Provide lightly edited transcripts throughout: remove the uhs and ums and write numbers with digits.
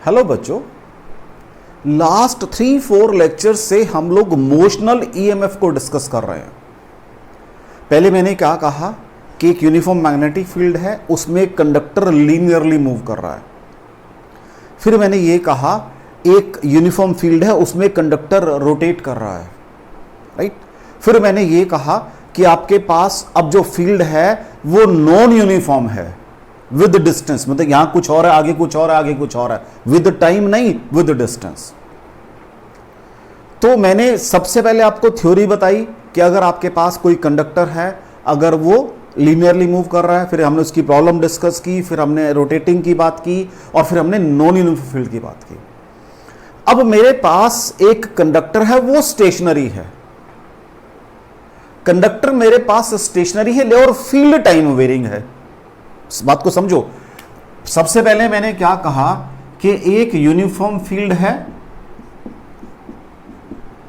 Hello बच्चों, last 3-4 lecture से हम लोग मोशनल ईएमएफ को डिस्कस कर रहे हैं। पहले मैंने क्या कहा कि एक यूनिफॉर्म मैग्नेटिक फील्ड है, उसमें एक कंडक्टर लीनियरली मूव कर रहा है। फिर मैंने ये कहा एक यूनिफॉर्म फील्ड है, उसमें कंडक्टर रोटेट कर रहा है, राइट। फिर मैंने ये कहा कि आपके पास अब जो फील्ड है वो नॉन यूनिफॉर्म है विद डिस्टेंस, मतलब यहां कुछ और है, आगे कुछ और है, आगे कुछ और है, विद टाइम नहीं, विद डिस्टेंस। तो मैंने सबसे पहले आपको थ्योरी बताई कि अगर आपके पास कोई कंडक्टर है, अगर वो लीनियरली मूव कर रहा है, फिर हमने उसकी प्रॉब्लम डिस्कस की, फिर हमने रोटेटिंग की बात की और फिर हमने नॉन यूनिफॉर्म फील्ड की बात की। अब मेरे पास एक कंडक्टर है, वो स्टेशनरी है। कंडक्टर मेरे पास स्टेशनरी है और फील्ड टाइम वेरिंग है। इस बात को समझो। सबसे पहले मैंने क्या कहा कि एक यूनिफॉर्म फील्ड है,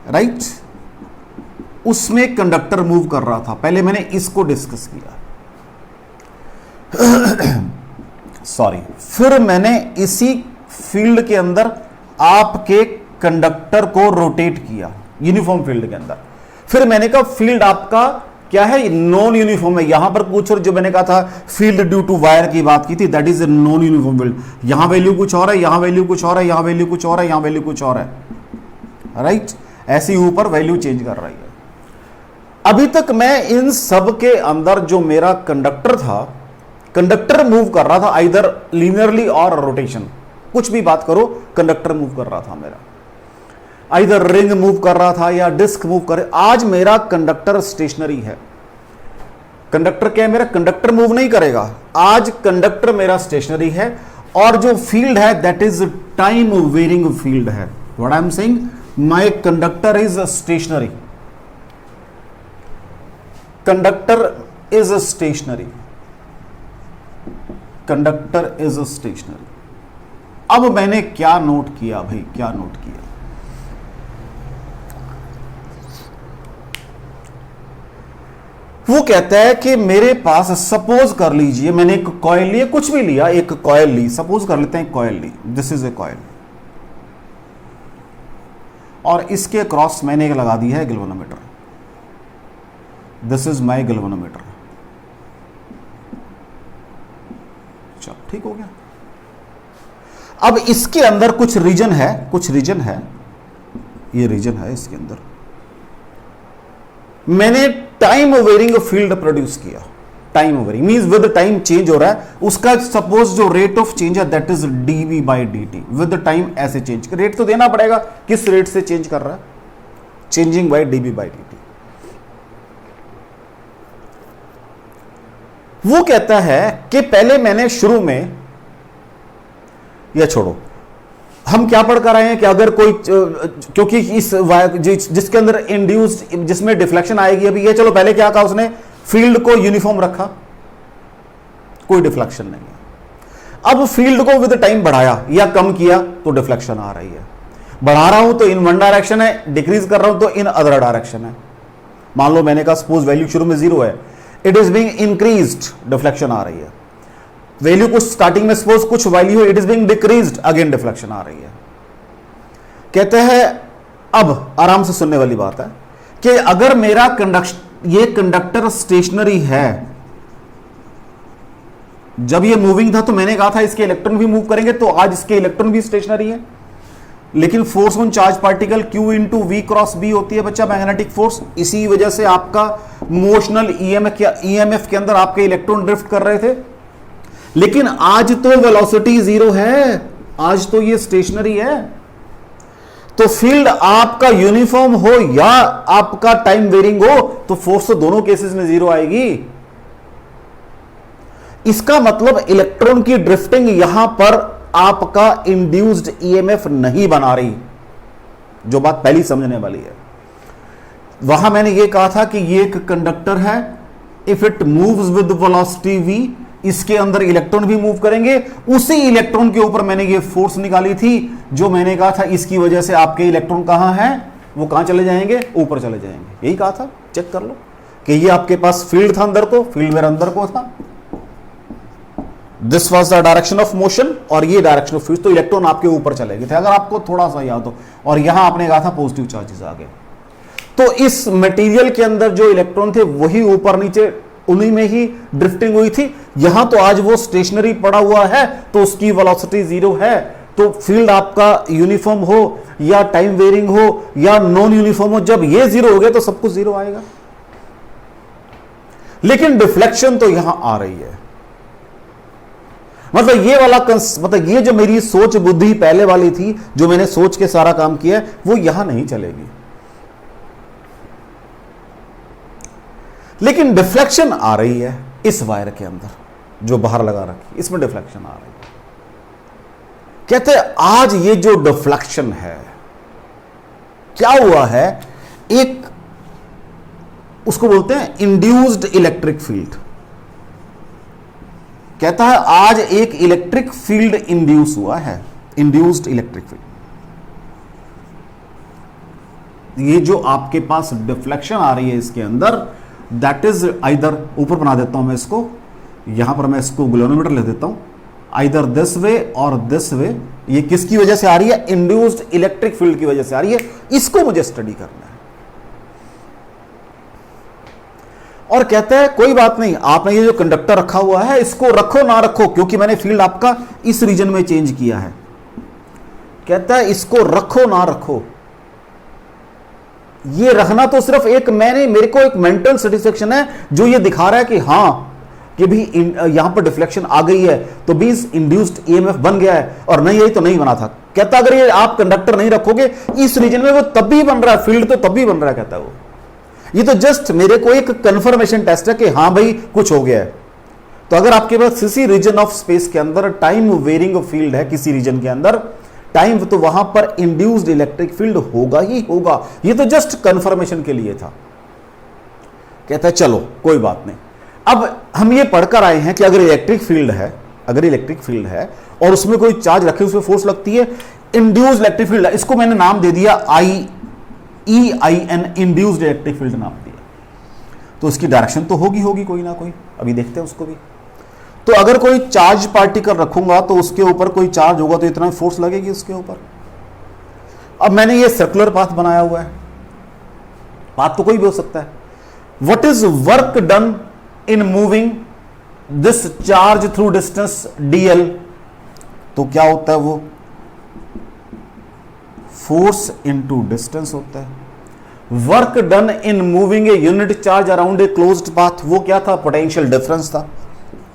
राइट, उसमें कंडक्टर मूव कर रहा था। पहले मैंने इसको डिस्कस किया, सॉरी। फिर मैंने इसी फील्ड के अंदर आपके कंडक्टर को रोटेट किया यूनिफॉर्म फील्ड के अंदर। फिर मैंने कहा फील्ड आपका क्या है, नॉन यूनिफॉर्म है। यहां पर कुछ और, जो मैंने कहा था फील्ड ड्यू टू वायर की बात की थी, that is a non uniform field. यहां वैल्यू कुछ और है, यहां वैल्यू कुछ और है, यहां वैल्यू कुछ और है, यहां वैल्यू कुछ और है, राइट। ऐसे ही ऊपर वैल्यू चेंज कर रही है। अभी तक मैं इन सब के अंदर जो मेरा कंडक्टर था, कंडक्टर मूव कर रहा था आइदर लीनियरली और रोटेशन, कुछ भी बात करो, कंडक्टर मूव कर रहा था मेरा। आइदर रिंग मूव कर रहा था या डिस्क मूव कर। आज मेरा कंडक्टर स्टेशनरी है। कंडक्टर क्या है मेरा, कंडक्टर मूव नहीं करेगा। आज कंडक्टर मेरा स्टेशनरी है और जो फील्ड है that is time varying field है। What I am saying, my conductor is stationary, conductor is stationary, conductor is stationary. अब मैंने क्या नोट किया भाई, क्या नोट किया, वो कहता है कि मेरे पास, सपोज कर लीजिए मैंने एक कॉइल लिया, कुछ भी लिया, एक कॉइल ली, सपोज कर लेते हैं कॉइल ली, दिस इज ए कॉइल, और इसके क्रॉस मैंने एक लगा दिया है galvanometer. This is my galvanometer. चलो ठीक हो गया। अब इसके अंदर कुछ रीजन है, कुछ रीजन है, ये रीजन है, इसके अंदर मैंने टाइम वेरिंग फील्ड प्रोड्यूस किया। Time varying means with time change हो रहा है, उसका सपोज जो रेट ऑफ चेंज है that is DV by dt। With time ऐसे चेंज, रेट तो देना पड़ेगा, किस रेट से चेंज कर रहा है, changing by dv by dt। वो कहता है कि पहले मैंने शुरू में, या छोड़ो, हम क्या पढ़ कर आए हैं कि अगर कोई, क्योंकि इस जिसके अंदर इंड्यूस्ड, जिसमें डिफ्लेक्शन आएगी अभी, ये चलो पहले क्या कहा उसने, फील्ड को यूनिफॉर्म रखा, कोई डिफ्लेक्शन नहीं है। अब फील्ड को विद टाइम बढ़ाया या कम किया तो डिफ्लेक्शन आ रही है। बढ़ा रहा हूं तो इन वन डायरेक्शन है, डिक्रीज कर रहा हूं तो इन अदर डायरेक्शन है। मान लो मैंने कहा सपोज वैल्यू शुरू में 0 है, it is being increased, deflection आ रही है। वैल्यू कुछ स्टार्टिंग में सपोज कुछ वैल्यू है, it is being decreased, again deflection आ रही है। कहते हैं, अब आराम से सुनने वाली बात है कि अगर मेरा ये कंडक्टर स्टेशनरी है, जब ये मूविंग था तो मैंने कहा था इसके इलेक्ट्रॉन भी मूव करेंगे, तो आज इसके इलेक्ट्रॉन भी स्टेशनरी है। लेकिन force on charge particle Q into V cross B होती है बच्चा, मैग्नेटिक फोर्स। इसी वजह से आपका मोशनल ईएमएफ के अंदर आपके इलेक्ट्रॉन ड्रिफ्ट कर रहे थे। लेकिन आज तो वेलोसिटी 0 है, आज तो ये स्टेशनरी है। तो फील्ड आपका यूनिफॉर्म हो या आपका टाइम वेरिंग हो, तो फोर्स तो दोनों केसेस में 0 आएगी। इसका मतलब इलेक्ट्रॉन की ड्रिफ्टिंग यहां पर आपका इंड्यूस्ड ईएमएफ नहीं बना रही, जो बात पहली समझने वाली है। वहां मैंने यह कहा था कि ये एक कंडक्टर है, if it moves with velocity v, इसके अंदर इलेक्ट्रॉन भी मूव करेंगे। उसी इलेक्ट्रॉन के ऊपर मैंने ये फोर्स निकाली थी, जो मैंने कहा था इसकी वजह से आपके इलेक्ट्रॉन कहां हैं, वो कहां चले जाएंगे, ऊपर चले जाएंगे। यही कहा था, चेक कर लो कि ये आपके पास फील्ड था अंदर को, फील्ड मेरा अंदर को था, this was the direction of motion और ये डायरेक्शन ऑफ फ्यूज, तो इलेक्ट्रॉन आपके ऊपर चले गए थे, अगर आपको थोड़ा सा याद हो। और यहां आपने कहा था पॉजिटिव चार्जेस आ गए, तो इस मटेरियल के अंदर जो इलेक्ट्रॉन थे वही ऊपर नीचे उन्हीं में ही ड्रिफ्टिंग हुई थी। यहां तो आज वो स्टेशनरी पड़ा हुआ है, तो उसकी वेलोसिटी जीरो है, तो फील्ड आपका यूनिफॉर्म हो या टाइम वेरिंग हो या नॉन यूनिफॉर्म हो, जब ये जीरो हो गया तो सब कुछ जीरो आएगा। लेकिन डिफ्लेक्शन तो यहां आ रही है, मतलब ये वाला मतलब ये जो मेरी सोच बुद्धि पहले वाली थी, जो मैंने सोच के सारा काम किया है, वो यहां नहीं चलेगी। लेकिन डिफ्लेक्शन आ रही है इस वायर के अंदर जो बाहर लगा रखी, इसमें डिफ्लेक्शन आ रही है। कहते हैं आज ये जो डिफ्लेक्शन है, क्या हुआ है, एक उसको बोलते हैं इंड्यूस्ड इलेक्ट्रिक फील्ड। कहता है आज एक इलेक्ट्रिक फील्ड इंड्यूस हुआ है, इंड्यूस्ड इलेक्ट्रिक फील्ड। ये जो आपके पास डिफ्लेक्शन आ रही है इसके अंदर, दैट इज आइदर, ऊपर बना देता हूं मैं इसको, यहां पर मैं इसको ग्लोनोमीटर लिख देता हूं, आइदर दिस वे और दिस वे। ये किसकी वजह से आ रही है, इंड्यूस्ड इलेक्ट्रिक फील्ड की वजह से आ रही है। इसको मुझे स्टडी करना है। और कहता है कोई बात नहीं, आपने ये जो कंडक्टर रखा हुआ है इसको रखो ना रखो, क्योंकि मैंने फील्ड आपका इस रीजन में चेंज किया है। कहता है इसको रखो ना रखो, ये रखना तो सिर्फ एक मेरे को एक मेंटल सेटिस्फेक्शन है जो ये दिखा रहा है कि हां कि भी यहां पर डिफ्लेक्शन आ गई है, तो भी इंड्यूस्ड ईएमएफ बन गया है, और नहीं यही तो नहीं बना था। कहता अगर ये आप कंडक्टर नहीं रखोगे इस रीजन में, वो तब भी बन रहा है, फील्ड तो तब भी बन रहा है। कहता है वो ये तो जस्ट मेरे को एक कंफर्मेशन टेस्ट है कि हां भाई कुछ हो गया है। तो अगर आपके पास किसी रीजन ऑफ स्पेस के अंदर टाइम वेरिंग फील्ड है, किसी रीजन के अंदर टाइम, तो वहां पर इंड्यूस्ड इलेक्ट्रिक फील्ड होगा ही होगा। ये तो जस्ट कंफर्मेशन के लिए था। कहता है चलो कोई बात नहीं। अब हम ये पढ़कर आए हैं कि अगर इलेक्ट्रिक फील्ड है और उसमें कोई चार्ज रखे, उसमें फोर्स लगती है, इंड्यूस्ड इलेक्ट्रिक फील्ड है, इसको मैंने नाम दे दिया IEIN, इंड्यूस्ड इलेक्ट्रिक फील्ड नाम दिया। तो इसकी डायरेक्शन तो होगी कोई ना कोई, अभी देखते हैं उसको भी। तो अगर कोई चार्ज पार्टिकल रखूंगा तो उसके ऊपर कोई चार्ज होगा तो इतना फोर्स लगेगी उसके ऊपर। अब मैंने ये सर्कुलर पाथ बनाया हुआ है, पाथ तो कोई भी हो सकता है। What is work done in moving this charge through distance DL, तो क्या होता है वो फोर्स इनटू डिस्टेंस होता है। Work done in moving a unit charge around a closed path, वो क्या था, पोटेंशियल डिफरेंस था।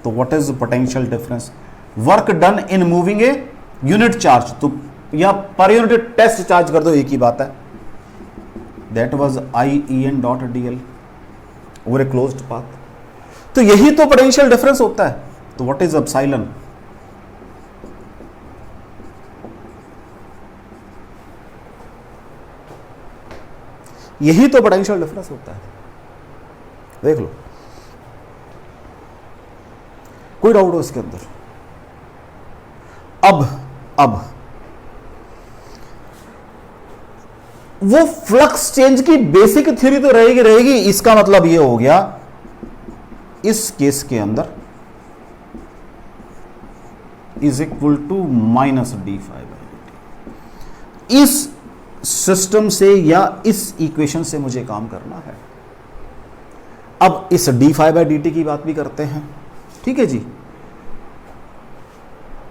तो what is potential difference, work done in moving a unit charge, तो या पर यूनिट टेस्ट चार्ज कर दो, एक ही बात है। That was IEN dot DL over a closed path. तो यही तो पोटेंशियल डिफरेंस होता है। तो व्हाट इज एप्सिलॉन, यही तो पोटेंशियल डिफरेंस होता है। देख लो, कोई डाउट हो इसके अंदर। अब वो फ्लक्स चेंज की बेसिक थ्योरी तो रहेगी। इसका मतलब ये हो गया इस केस के अंदर इज इक्वल टू -d∅dt। इस सिस्टम से या इस इक्वेशन से मुझे काम करना है। अब इस d∅dt की बात भी करते हैं, ठीक है जी।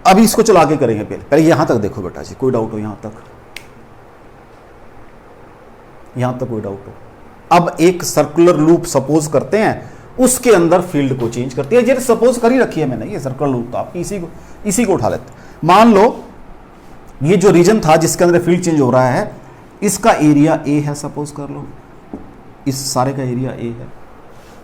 अभी इसको चला के करेंगे, पहले यहां तक देखो बेटा जी, कोई डाउट हो यहां तक कोई डाउट हो। अब एक सर्कुलर लूप सपोज करते हैं, उसके अंदर फील्ड को चेंज करती है। जैसे सपोज कर ही रखी है मैंने ये सर्कुलर लूप, तो आप इसी को उठा लेते। मान लो ये जो रीजन था जिसके अंदर फील्ड चेंज हो रहा है, इसका एरिया A है, सपोज कर लो इस सारे का एरिया A है,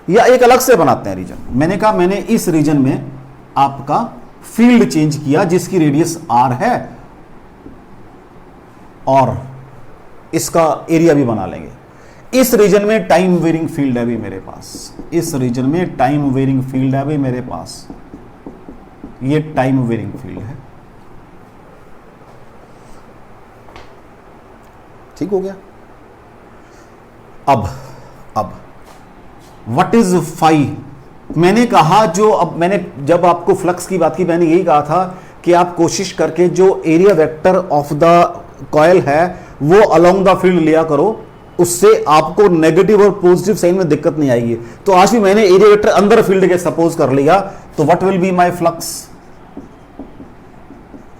या एक अलग से बनाते हैं रीजन। मैंने कहा मैंने इस रीजन में आपका फील्ड चेंज किया जिसकी रेडियस R है, और इसका एरिया भी बना लेंगे। इस रीजन में टाइम वेरिंग फील्ड है भी मेरे पास, इस रीजन में टाइम वेरिंग फील्ड है भी मेरे पास, ये टाइम वेरिंग फील्ड है। ठीक हो गया। अब व्हाट इज फाई मैंने कहा जब आपको फ्लक्स की बात की, मैंने यही कहा था कि आप कोशिश करके जो area vector of the coil है वो अलोंग द फील्ड लिया करो, उससे आपको नेगेटिव और पॉजिटिव साइन में दिक्कत नहीं आएगी। तो आज भी मैंने एरिया वेक्टर अंदर फील्ड के सपोज कर लिया, तो what will be my flux,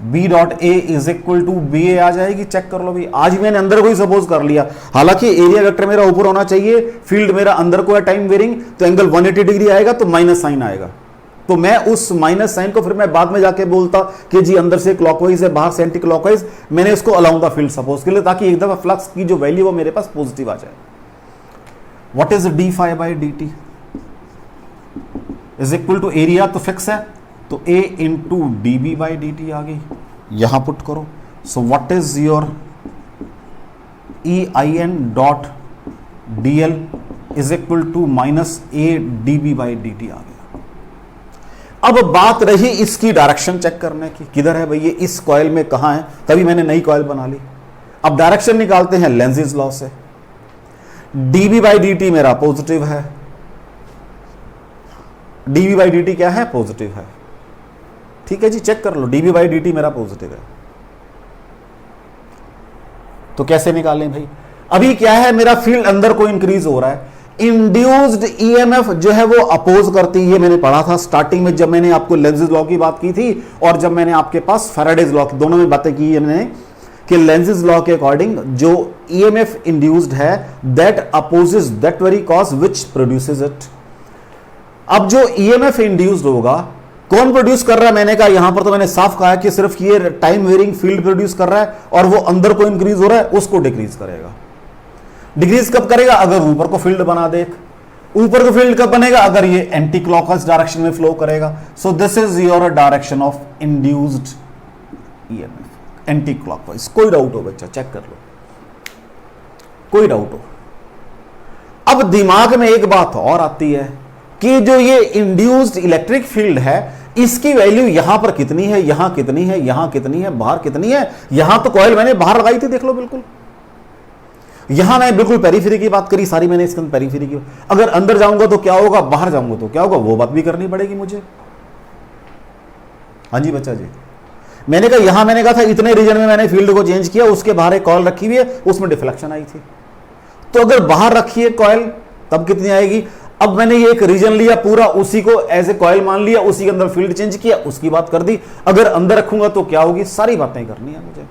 B dot A is equal to B A आ जाएगी। चेक कर लो भाई, आज मैंने अंदर को ही सपोज कर लिया। हालांकि एरिया वेक्टर मेरा ऊपर होना चाहिए, फील्ड मेरा अंदर को है टाइम वेरिंग, तो एंगल 180 डिग्री आएगा, तो माइनस साइन आएगा। तो मैं उस माइनस साइन को फिर मैं बाद में जाके बोलता कि जी अंदर से क्लॉकवाइज है, बाहर से एंटी क्लॉकवाइज। मैंने इसको अलाउंग द फील्ड सपोज कर लिया, ताकि एक दफा फ्लक्स की जो वैल्यू वो मेरे पास पॉजिटिव आ जाए। What is d phi by D T is equal to area तो फिक्स है, तो A into D B by D t आ गई, यहां पुट करो। So what is your E I N dot D L is equal to minus A D B by D t आ गया। अब बात रही इसकी डायरेक्शन चेक करने की, किधर है भाई ये, इस कॉइल में कहां है, तभी मैंने नई कॉइल बना ली। अब डायरेक्शन निकालते हैं लेंजिस लॉ से। डीबी बाई डी टी मेरा पॉजिटिव है, डीबी बाई डी टी क्या है, पॉजिटिव है। ठीक है जी, चेक कर लो, डीबी बाई डी टी मेरा पॉजिटिव है। तो कैसे निकालें भाई, अभी क्या है, मेरा फील्ड अंदर को इंक्रीज हो रहा है, इंड्यूस्ड ईएमएफ जो है वो अपोज करती है। ये मैंने पढ़ा था स्टार्टिंग में, जब मैंने आपको लेंजिस लॉ की बात की थी, और जब मैंने आपके पास फैराडेज लॉ की, दोनों में बातें की है मैंने, कि लेंजिस लॉ के अकॉर्डिंग जो ईएमएफ इंड्यूस्ड है that opposes that very cause which produces it. अब जो ईएमएफ इंड्यूस्ड होगा, कौन प्रोड्यूस कर रहा है, मैंने कहा यहां पर तो मैंने साफ कहा है कि सिर्फ ये टाइम वेरिंग फील्ड प्रोड्यूस कर रहा है, और वो अंदर को इंक्रीज हो रहा है, उसको डिक्रीज करेगा। डिक्रीज कब करेगा, अगर ऊपर को फील्ड बना दे। ऊपर को फील्ड कब बनेगा, अगर ये एंटी क्लॉकवाइज डायरेक्शन में फ्लो करेगा। सो this is your direction of induced EMF, anti clockwise. कोई डाउट हो बच्चा, चेक कर लो, कोई डाउट हो। अब दिमाग में एक बात और आती है कि जो ये इंड्यूस्ड इलेक्ट्रिक फील्ड है, इसकी वैल्यू यहां पर कितनी है, यहां कितनी है, यहां कितनी है, बाहर कितनी है। यहां तो कॉइल मैंने बाहर लगाई थी, देख लो बिल्कुल। यहां मैं बिल्कुल पेरीफेरी की बात करी सारी मैंने, इसके अंदर पेरीफेरी की। अगर अंदर जाऊंगा तो क्या होगा, बाहर जाऊंगा तो क्या होगा, वो बात भी करनी पड़ेगी मुझे। हाँ जी बच्चा जी, मैंने कहा यहां मैंने कहा था इतने रीजन में मैंने फील्ड को चेंज किया, उसके बाहर एक कॉइल रखी हुई है, उसमें डिफ्लेक्शन आई थी। तो अगर बाहर रखी है कॉइल तब कितनी आएगी। अब मैंने ये एक रीजन लिया पूरा, उसी को एज ए कॉइल मान लिया, उसी के अंदर फील्ड चेंज किया, उसकी बात कर दी। अगर अंदर रखूंगा तो क्या होगी, सारी बातें करनी है मुझे।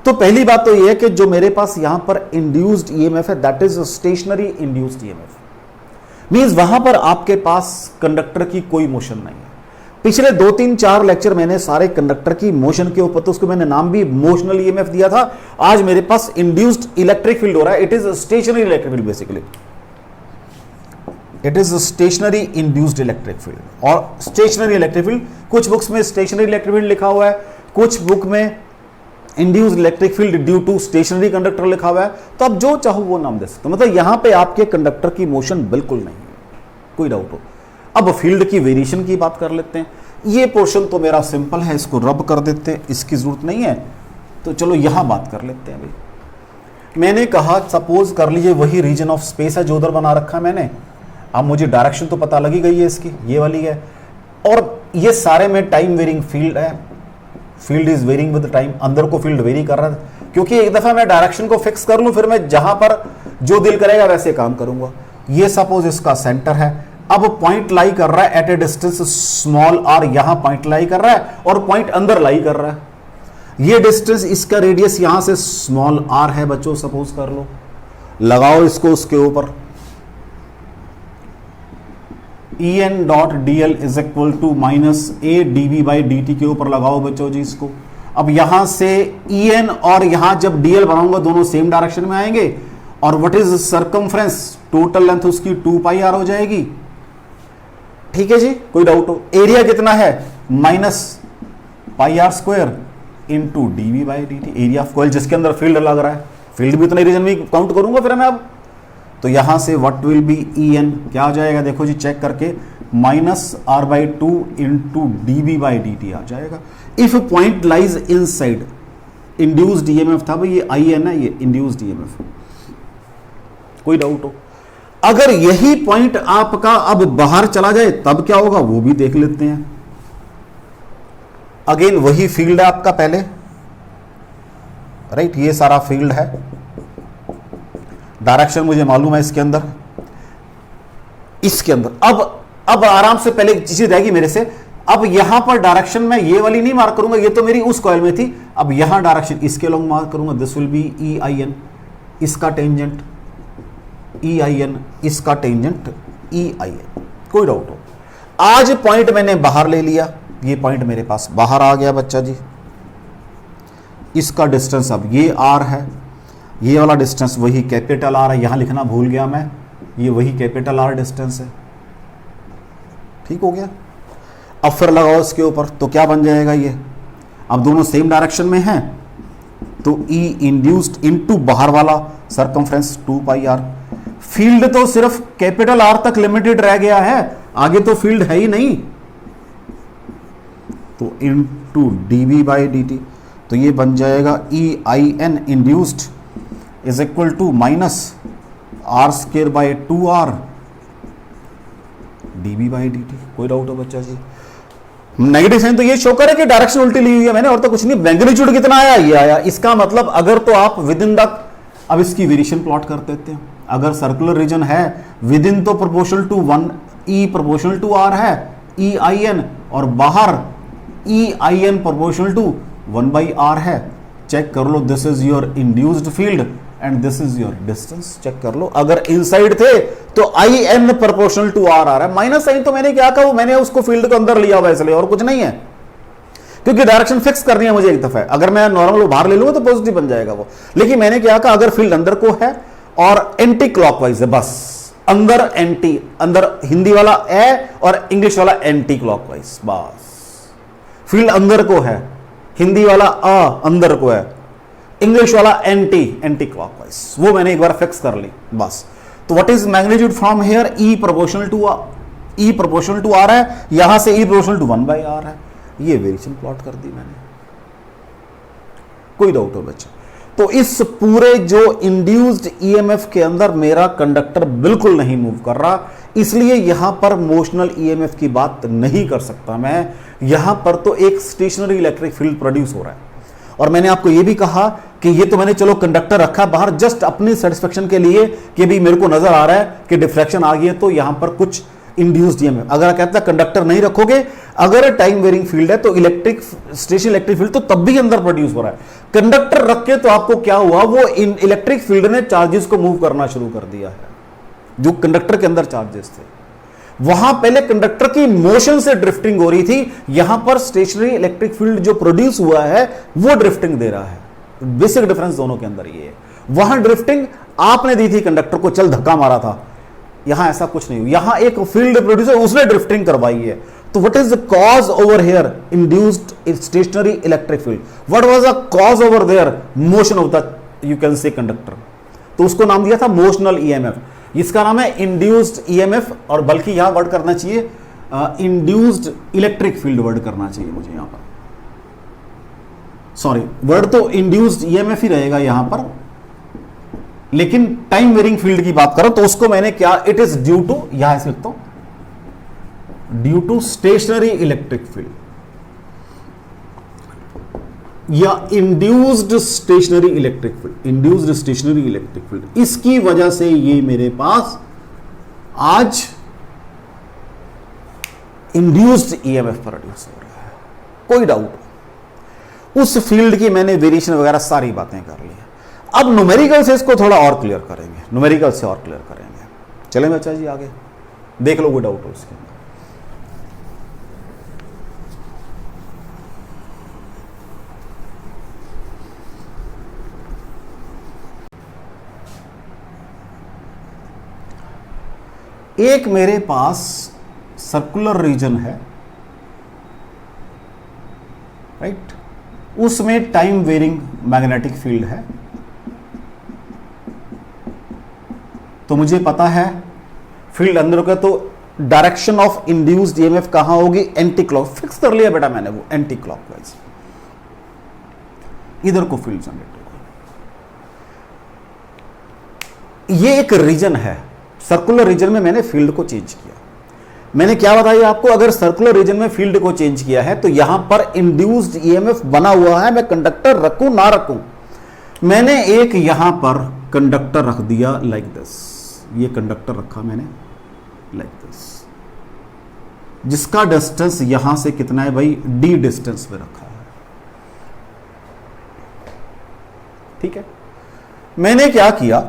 तो पहली बात तो यह है कि जो मेरे पास यहां पर इंड्यूस्ड ईएमएफ है that is stationary induced EMF, means वहां पर आपके पास कंडक्टर की कोई मोशन नहीं है। पिछले 2-3-4 लेक्चर मैंने सारे कंडक्टर की मोशन के ऊपर, तो उसको मैंने नाम भी मोशनल ईएमएफ दिया था। आज मेरे पास इंड्यूस्ड इलेक्ट्रिक फील्ड हो रहा है, it is stationary electric field, basically it is stationary induced electric field. और स्टेशनरी इलेक्ट्रिक फील्ड, कुछ बुक्स में स्टेशनरी इलेक्ट्रिक फील्ड लिखा हुआ है, कुछ बुक में induced electric field due to stationary conductor लिखा हुआ है। तो आप जो चाहो वो नाम दे सकते हो, मतलब यहां पे आपके कंडक्टर की मोशन बिल्कुल नहीं है, कोई डाउट हो। अब फील्ड की वेरिएशन की बात कर लेते हैं। ये पोर्शन तो मेरा सिंपल है, इसको रब कर देते हैं, इसकी जरूरत नहीं है। तो चलो यहां बात कर लेते हैं भाई। मैंने कहा सपोज कर लीजिए वही रीजन ऑफ स्पेस है जो उधर बना रखा है मैंने। अब मुझे डायरेक्शन तो पता लगी गई है इसकी, ये वाली है, और ये सारे में टाइम वेरिंग फील्ड है, field is varying with time. अंदर को फील्ड वेरी कर रहा है, क्योंकि एक दफा मैं डायरेक्शन को फिक्स कर लूं, फिर मैं जहां पर जो दिल करेगा वैसे काम करूंगा। ये सपोज इसका सेंटर है, अब पॉइंट लाई कर रहा है at a distance small R, यहां पॉइंट लाई कर रहा है और पॉइंट अंदर लाई कर रहा है। ये डिस्टेंस, इसका रेडियस यहां से स्मॉल आर है बच्चों, सपोज कर लो, लगाओ इसको उसके ऊपर। E N dot D L is equal to minus A D B by D T के ऊपर लगाओ बच्चों जी इसको। अब यहां से ई एन और यहां जब डी एल बनाऊंगा दोनों सेम डायरेक्शन में आएंगे, और what is circumference, total length उसकी 2 पाई आर हो जाएगी। ठीक है जी, कोई डाउट हो। एरिया कितना है, minus pi R square into D B by D T, area of coil जिसके अंदर फील्ड लग रहा है। फील्ड भी उतने रीजन में काउंट करूंगा फिर मैं। अब तो यहां से what will be E N, क्या हो जाएगा देखो जी चेक करके, minus R by 2 into D B by D t आ जाएगा। If point lies inside, induced EMF था भाई, ये आई एन है, ये इंड्यूस्ड ईएमएफ, कोई डाउट हो। अगर यही पॉइंट आपका अब बाहर चला जाए तब क्या होगा वो भी देख लेते हैं। अगेन वही फील्ड है आपका पहले, राइट, ये सारा फील्ड है, डायरेक्शन मुझे मालूम है इसके अंदर, इसके अंदर। अब आराम से पहले चीज रहेगी मेरे से, अब यहां पर डायरेक्शन मैं ये वाली नहीं मार्क करूंगा, ये तो मेरी उस कॉइल में थी, अब यहां डायरेक्शन इसके लॉन्ग मार्क करूंगा, this will be E I N, इसका टेंजेंट ई आई एन, इसका टेंजेंट ई आई एन, कोई डाउट हो। आज पॉइंट मैंने बाहर ले लिया, ये पॉइंट मेरे पास बाहर आ गया बच्चा जी, इसका डिस्टेंस अब ये आर है, ये वाला डिस्टेंस वही कैपिटल आर है, यहां लिखना भूल गया मैं, ये वही कैपिटल आर डिस्टेंस है, ठीक हो गया। अब फिर लगाओ इसके ऊपर, तो क्या बन जाएगा ये, अब दोनों सेम डायरेक्शन में हैं, तो ई इंड्यूस्ड इनटू बाहर वाला सरकमफ्रेंस 2 पाई आर। फील्ड तो सिर्फ कैपिटल आर तक लिमिटेड रह गया है, आगे तो फील्ड है ही नहीं, तो into d B by D T, तो ये बन जाएगा E I N induced is equal to minus R square by 2 R d B by D t. कोई डाउट हो बच्चा जी? नेगेटिव साइन तो ये शो करे कि डायरेक्शन उल्टी ली हुई है मैंने, और तो कुछ नहीं। मैग्नीट्यूड कितना आया, ये आया, इसका मतलब अगर तो आप विद इन द, अब इसकी वेरिएशन प्लॉट कर देते हैं, अगर सर्कुलर रीजन है विद इन तो proportional to 1 E proportional to R है ई आई एन, और बाहर E I N proportional to 1 by R है। चेक कर लो, this is your induced field and this is your distance, check कर लो। अगर इनसाइड थे तो I N proportional to R आ रहा है, माइनस साइन तो मैंने क्या कहा, मैंने उसको फील्ड को अंदर लिया हुआ इसलिए, और कुछ नहीं है, क्योंकि डायरेक्शन फिक्स करनी है मुझे एक दफा। अगर मैं नॉर्मल बाहर ले लूंगा तो पॉजिटिव बन जाएगा वो, लेकिन मैंने क्या कहा, अगर फील्ड अंदर को है और एंटी क्लॉकवाइज है, बस अंदर एंटी, अंदर हिंदी वाला ए और इंग्लिश वाला एंटी क्लॉकवाइज, बस फील्ड अंदर को है, हिंदी वाला अंदर को है, इंग्लिश वाला एंटी क्लॉकवाइज, वो मैंने एक बार फिक्स कर ली बस। तो what is magnitude from here, E proportional to R है, यहां से E proportional to 1 by R है, ये वेरिएशन प्लॉट कर दी मैंने। कोई डाउट हो बच्चे? तो इस पूरे जो इंड्यूस्ड ईएमएफ के अंदर मेरा कंडक्टर बिल्कुल नहीं मूव कर रहा, इसलिए यहां पर मोशनल ईएमएफ की बात नहीं कर सकता मैं। यहां पर तो एक स्टेशनरी इलेक्ट्रिक फील्ड प्रोड्यूस हो रहा है, और मैंने आपको यह भी कहा कि ये तो मैंने चलो कंडक्टर रखा बाहर जस्ट अपनी सेटिस्फेक्शन के लिए कि भी मेरे को नजर आ रहा है कि डिफ्रैक्शन आ गई है, तो यहां पर कुछ इंड्यूस्ड ईएमएफ। अगर कहता कंडक्टर नहीं रखोगे, अगर टाइम वेरिंग फील्ड है तो इलेक्ट्रिक स्टेशन इलेक्ट्रिक फील्ड तो तब भी अंदर प्रोड्यूस हो रहा है। कंडक्टर रख के तो आपको क्या हुआ, वो इलेक्ट्रिक फील्ड ने चार्जेस को मूव करना शुरू कर दिया है, जो कंडक्टर के अंदर चार्जेस थे। वहां पहले कंडक्टर की मोशन से ड्रिफ्टिंग हो रही थी, यहां पर स्टेशनरी इलेक्ट्रिक फील्ड जो प्रोड्यूस हुआ है वो ड्रिफ्टिंग दे रहा है। बेसिक डिफरेंस दोनों के अंदर ये है। वहां ड्रिफ्टिंग आपने दी थी कंडक्टर को, चल धक्का मारा था, यहां ऐसा कुछ नहीं हुआ, यहां एक फील्ड प्रोड्यूसर उसने ड्रिफ्टिंग करवाई है। तो what is the cause over here, induced stationary electric field, what was the cause over there, motion of the you can say conductor, तो उसको नाम दिया था मोशनल ईएमएफ। इसका नाम है इंड्यूस्ड ईएमएफ, और बल्कि यहां वर्ड करना चाहिए इंड्यूस्ड इलेक्ट्रिक फील्ड वर्ड करना चाहिए मुझे यहां पर, सॉरी वर्ड तो इंड्यूस्ड ईएमएफ ही रहेगा यहां पर, लेकिन टाइम वेरिंग फील्ड की बात करो तो उसको मैंने क्या, इट इज ड्यू टू, यहां से लिखता हूं due to stationary electric field या induced stationary electric field, induced stationary electric field, इसकी वजह से ये मेरे पास आज इंड्यूस्ड ईएमएफ प्रोड्यूस हो रहा है। कोई डाउट? उस फील्ड की मैंने वेरिएशन वगैरह सारी बातें कर ली है। अब न्यूमेरिकल से इसको थोड़ा और क्लियर करेंगे, न्यूमेरिकल से और क्लियर करेंगे। चलें बच्चा जी आगे, देख लो कोई डाउट हो उसके अंदर। एक मेरे पास सर्कुलर रीजन है, राइट, उसमें टाइम वेरिंग मैग्नेटिक फील्ड है, तो मुझे पता है फील्ड अंदर का, तो डायरेक्शन ऑफ इंड्यूस्ड ईएमएफ कहां होगी, एंटी क्लॉक, फिक्स कर लिया बेटा मैंने वो एंटी क्लॉकवाइज, इधर को फील्ड जनरेट होगा। ये एक रीजन है सर्कुलर रीजन में मैंने फील्ड को चेंज किया। मैंने क्या बताया आपको, अगर सर्कुलर रीजन में फील्ड को चेंज किया है तो यहां पर इंड्यूस्ड ईएमएफ बना हुआ है, मैं कंडक्टर रखूं ना रखूं। मैंने एक यहां पर कंडक्टर रख दिया लाइक दिस, ये कंडक्टर रखा मैंने लाइक दिस, जिसका डिस्टेंस यहां से कितना है भाई, डी डिस्टेंस में रखा है। ठीक है, मैंने क्या किया,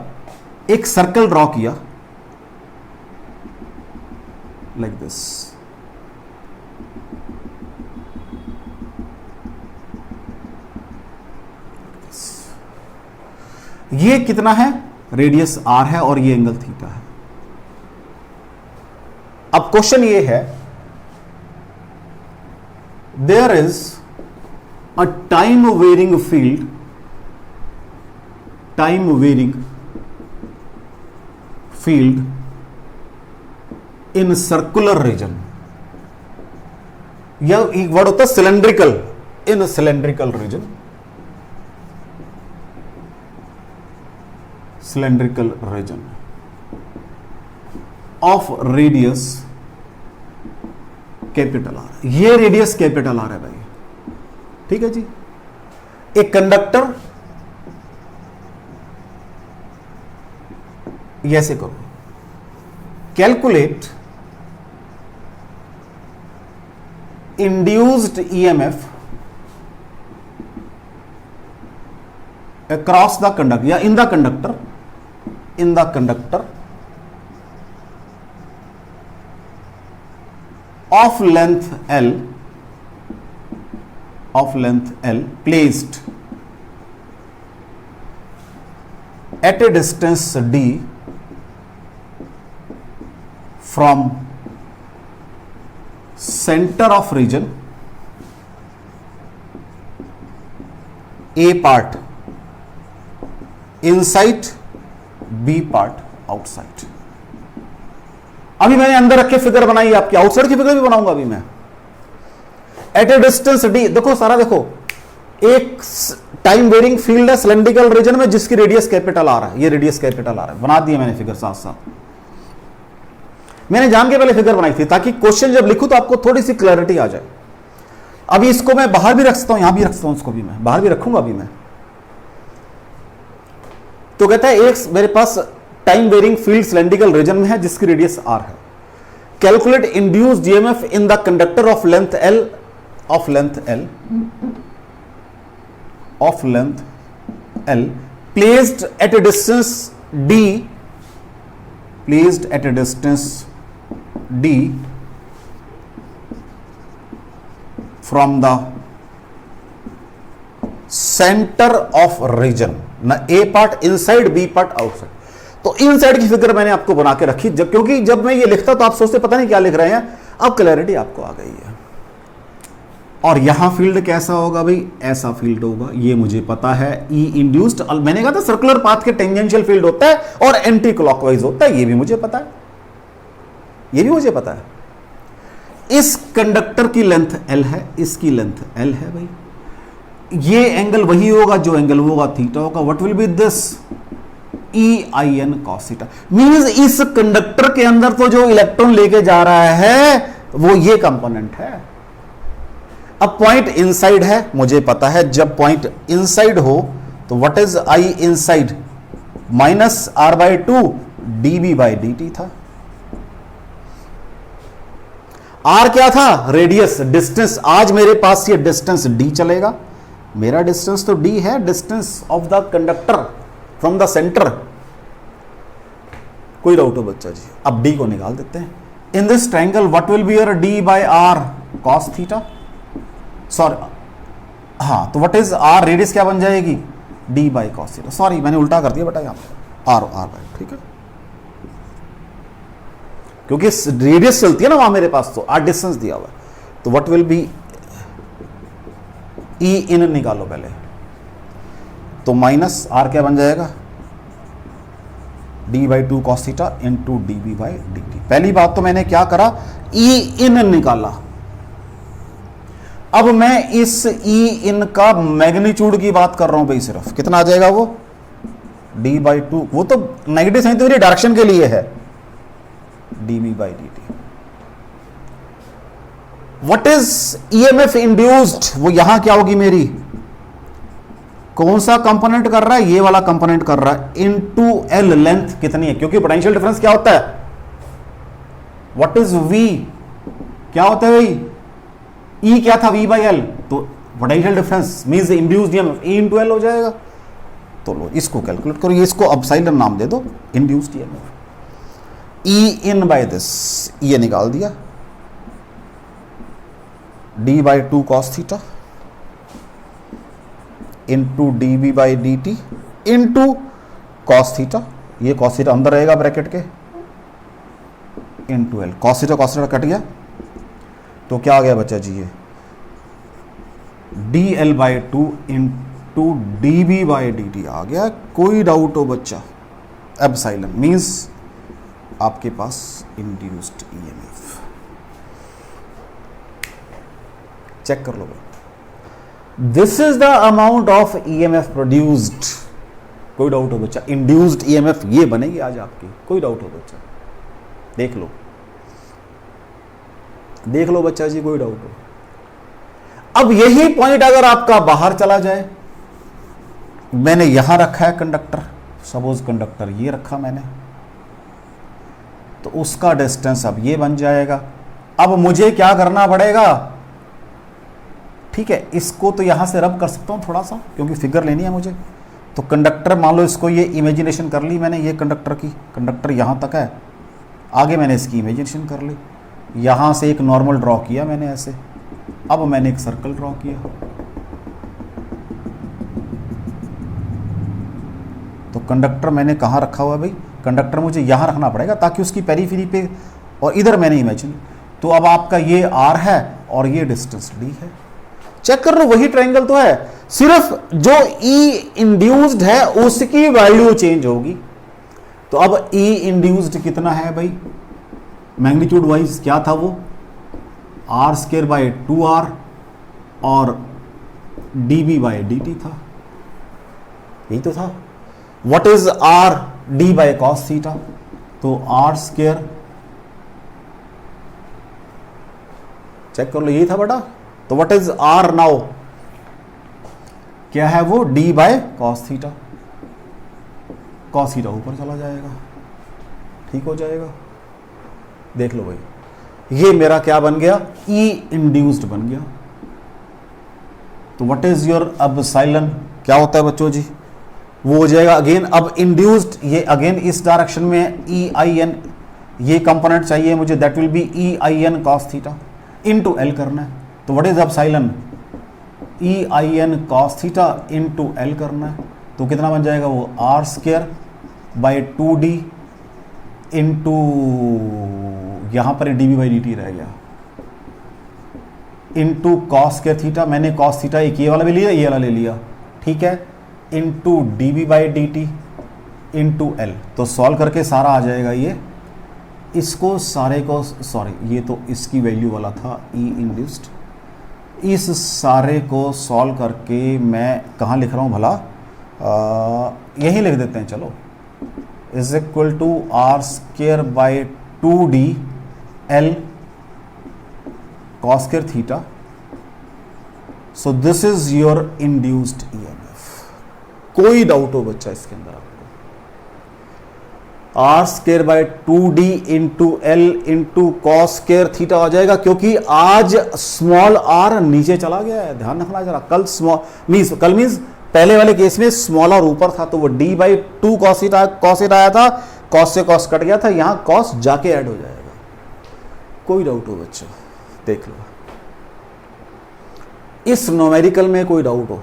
एक सर्कल ड्रॉ किया लाइक दिस, ये कितना है, रेडियस आर है और ये एंगल थीटा है। अब क्वेश्चन ये है, there is a time varying field, time varying field in circular region, या एक वर्ड होता है cylindrical, in cylindrical region, cylindrical region of radius capital R. ये रेडियस कैपिटल आर है भाई, ठीक है जी। एक कंडक्टर, ऐसे करो, calculate induced EMF across the conductor या in the conductor, in the conductor of length L, of length L placed at a distance D from center of region A part inside, B part outside. अभी मैंने अंदर रख के figure बनाई, आपकी outside की figure भी बनाऊंगा अभी मैं। एट ए डिस्टेंस डी, देखो सारा देखो, एक टाइम वेरिंग फील्ड है सिलेंड्रिकल रीजन में जिसकी रेडियस कैपिटल आ रहा है, ये रेडियस कैपिटल आ रहा है, बना दिया मैंने फिगर साथ साथ। मैंने जान के पहले फिगर बनाई थी ताकि क्वेश्चन जब लिखूं तो आपको थोड़ी सी क्लैरिटी आ जाए। अभी इसको मैं बाहर भी रख सकता हूं, यहां भी रख सकता हूं, इसको भी मैं बाहर भी रखूंगा अभी मैं। तो कहता है एक मेरे पास time varying field cylindrical region में है जिसकी रेडियस आर है। Calculate induced EMF in the conductor of length L, of length L, of length L placed at a distance D, placed at a distance D from the center of region, ना A part inside, B part outside. तो inside की figure मैंने आपको बना के रखी, क्योंकि जब मैं ये लिखता तो आप सोचते पता नहीं क्या लिख रहे हैं, अब क्लैरिटी आपको आ गई है। और यहां फील्ड कैसा होगा भाई, ऐसा फील्ड होगा, ये मुझे पता है। ई इंड्यूस्ड, मैंने कहा था सर्कुलर पाथ के टेंजेंशियल फील्ड होता है और एंटी क्लॉकवाइज होता है, ये भी मुझे पता है, ये भी मुझे पता है। इस कंडक्टर की लेंथ एल है, इसकी लेंथ एल है भाई, ये एंगल वही होगा जो एंगल होगा थीटा होगा। What will be this, E I N cos theta. Means इस कंडक्टर के अंदर तो जो इलेक्ट्रॉन लेके जा रहा है वो ये कंपोनेंट है। अब पॉइंट इनसाइड है, मुझे पता है जब पॉइंट इनसाइड हो तो what is I inside, minus R by two D B by D T था। आर क्या था, रेडियस, डिस्टेंस। आज मेरे पास ये डिस्टेंस डी चलेगा, मेरा डिस्टेंस तो डी है, distance of the conductor from the centre. कोई डाउट हो बच्चा जी? अब डी को निकाल देते हैं। In this triangle what will be your D by R cos theta, sorry हाँ, तो व्हाट इज आर, रेडियस क्या बन जाएगी, D by cos theta. Sorry मैंने उल्टा कर दिया बेटा, यहां पर आर आर बाई, ठीक है, क्योंकि रेडियस चलती है ना वहां मेरे पास, तो आर डिस्टेंस दिया हुआ है। तो what will be, E in निकालो पहले, तो माइनस आर क्या बन जाएगा, D by two cos theta into D B by D T. पहली बात तो मैंने क्या करा, ई इन निकाला। अब मैं इस ई इन का मैग्नीट्यूड की बात कर रहा हूं भाई, सिर्फ कितना आ जाएगा वो, डी बाई टू। वो तो नेगेटिव साइन तो मेरी डायरेक्शन के लिए है, dB by dt. What is EMF induced? वो यहां क्या होगी मेरी, कौन सा कंपोनेंट कर रहा है, ये वाला कंपोनेंट कर रहा है, इनटू L, लेंथ कितनी है, क्योंकि पोटेंशियल डिफरेंस क्या होता है, व्हाट इज V, क्या होता है भाई, E क्या था, V by L, तो potential difference means induced EMF E into L हो जाएगा। तो लो इसको कैलकुलेट करो, ये इसको अपसाइलर नाम दे दो, induced EMF, E in by this, ये निकाल दिया, D by 2 cos theta into dB by dt into cos theta, ये cos थीटा अंदर रहेगा ब्रैकेट के, into L, cos theta cut गया, तो क्या आ गया बच्चा जी, ये dl by 2 into dB by dt आ गया। कोई डाउट हो बच्चा, एप्सिलॉन मीन्स आपके पास इंड्यूस्ड EMF, चेक कर लो भाई, this is the amount of EMF produced. कोई डाउट हो बच्चा, इंड्यूस्ड EMF ये बनेगी आज आपकी, कोई डाउट हो बच्चा, देख लो बच्चा जी, कोई डाउट हो। अब यही पॉइंट अगर आपका बाहर चला जाए, मैंने यहां रखा है कंडक्टर, सपोज कंडक्टर ये रखा मैंने, तो उसका डिस्टेंस अब ये बन जाएगा। अब मुझे क्या करना पड़ेगा, ठीक है, इसको तो यहां से रब कर सकता हूं थोड़ा सा, क्योंकि फिगर लेनी है मुझे। तो कंडक्टर मान लो, इसको ये इमेजिनेशन कर ली मैंने, ये कंडक्टर की, कंडक्टर यहां तक है, आगे मैंने इसकी इमेजिनेशन कर ली, यहां से एक नॉर्मल ड्रॉ किया मैंने ऐसे, अब मैंने एक सर्कल ड्रॉ किया, तो कंडक्टर मैंने कहां रखा हुआ है भाई, कंडक्टर मुझे यहां रखना पड़ेगा ताकि उसकी पेरीफेरी पे, और इधर मैंने इमेजिन, तो अब आपका ये R है और ये डिस्टेंस D है। चेक कर लो, वही ट्रायंगल तो है, सिर्फ जो E इंड्यूस्ड है उसकी वैल्यू चेंज होगी। तो अब E इंड्यूस्ड कितना है भाई, मैग्नीट्यूड वाइज क्या था वो, R² बाय 2R और dB बाय dt था, यही तो था। What is R D by cos theta, तो R², चेक कर लो यही था बेटा। तो व्हाट इज R नाउ, क्या है वो, D by cos theta, cos theta ऊपर चला जाएगा, ठीक हो जाएगा। देख लो भाई, ये मेरा क्या बन गया, E इंड्यूस्ड बन गया। तो व्हाट इज योर एप्सिलॉन, क्या होता है बच्चों जी, वो हो जाएगा अगेन, अब इंड्यूस्ड ये अगेन इस डायरेक्शन में EIN, ये कंपोनेंट चाहिए मुझे, that will be EIN cos theta into L करना है। तो what is epsilon, EIN cos theta into L करना है, तो कितना बन जाएगा वो, R² बाय 2D इंटू यहां पर dB बाई dt रह गया, इंटू cos² थीटा, मैंने cos थीटा एक ये वाला भी लिया, ये वाला ले लिया, ठीक है, into dB by dt into L। तो सॉल्व करके सारा आ जाएगा ये, इसको सारे को, सॉरी ये तो इसकी वैल्यू वाला था E इंड्यूस्ड, इस सारे को सॉल्व करके मैं कहाँ लिख रहा हूँ भला, यही लिख देते हैं चलो, is equal to R² bye 2D L cos² theta. So this is your induced EMF। कोई डाउट हो बच्चा इसके अंदर आपको, R² bye 2D into L into cos² theta आ जाएगा, क्योंकि आज स्मॉल r नीचे चला गया है, ध्यान रखना जरा। कल कल मीन्स पहले वाले केस में स्मॉल r ऊपर था, तो वो D बाई 2 cos थीटा आया था, cos से cos कट गया था, यहां cos जाके ऐड हो जाएगा। कोई डाउट हो बच्चा, देख लो इस न्यूमेरिकल में, कोई डाउट हो,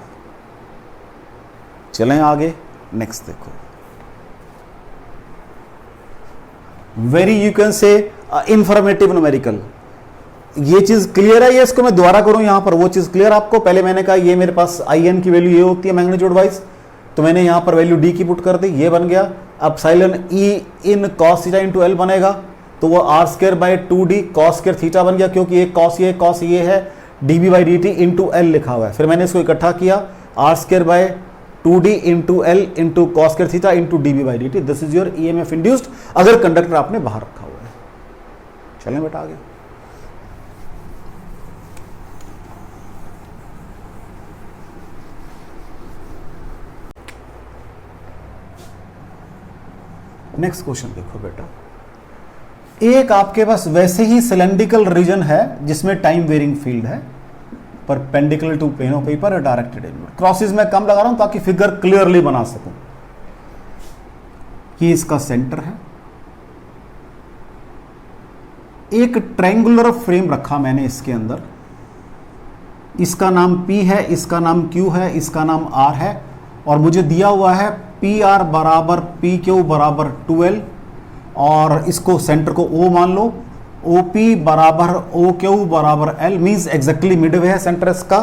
चलें आगे, नेक्स्ट देखो, वेरी यू कैन से इंफॉर्मेटिव न्यूमेरिकल। ये चीज क्लियर है, ये इसको मैं दोबारा करूं यहां पर, वो चीज क्लियर आपको। पहले मैंने कहा ये मेरे पास IN की वैल्यू ये होती है मैग्नीट्यूड वाइज, तो मैंने यहां पर वैल्यू D की पुट कर दी, ये बन गया। एप्सिलॉन E इन cos थीटा इंटू L बनेगा, तो वो R² bye 2D cos² theta बन गया, क्योंकि एक cos ये है, dB by dt into L लिखा हुआ है। फिर मैंने इसको इकट्ठा किया, R² bye 2D into L into cos² theta into dB by dt। This is your EMF induced, अगर कंडक्टर आपने बाहर रखा हुआ है। चलें बेटा आगे। नेक्स्ट क्वेश्चन देखो बेटा, एक आपके पास वैसे ही सिलेंड्रिकल रीजन है जिसमें टाइम वेरिंग फील्ड है, perpendicular to plane of paper, directed inward. Crosses मैं कम लगा रहा हूं ताकि फिगर क्लियरली बना सकूं। ये इसका सेंटर है, एक ट्रायंगुलर फ्रेम रखा मैंने इसके अंदर, इसका नाम P है, इसका नाम Q है, इसका नाम R है, और मुझे दिया हुआ है PR बराबर PQ बराबर 2L, और इसको सेंटर को O मान लो, OP बराबर OQ बराबर L, मीन्स एग्जैक्टली मिडवे है सेंटर इसका।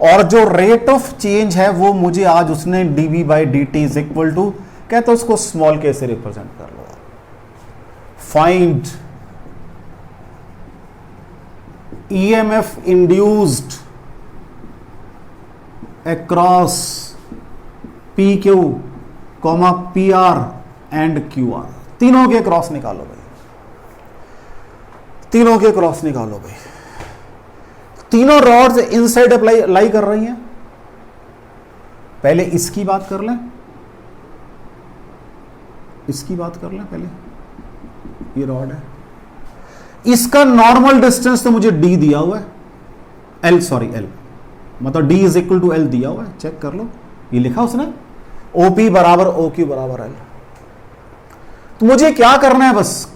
और जो रेट ऑफ चेंज है वो मुझे आज उसने dV/dt इज इक्वल टू, कहते हैं उसको स्मॉल के से रिप्रेजेंट कर लो। Find EMF induced across PQ, PR and QR, तीनों के क्रॉस निकालो भाई, तीनों के क्रॉस निकालो भाई। तीनों रॉड्स इनसाइड लाई कर रही हैं। पहले इसकी बात कर लें, इसकी बात कर लें पहले, ये रॉड है, इसका नॉर्मल डिस्टेंस तो मुझे D दिया हुआ है, L, मतलब D is equal to L दिया हुआ है, चेक कर लो, ये लिखा उसने, OP बराबर OQ बराबर L। तो मुझे क्या करना है, बस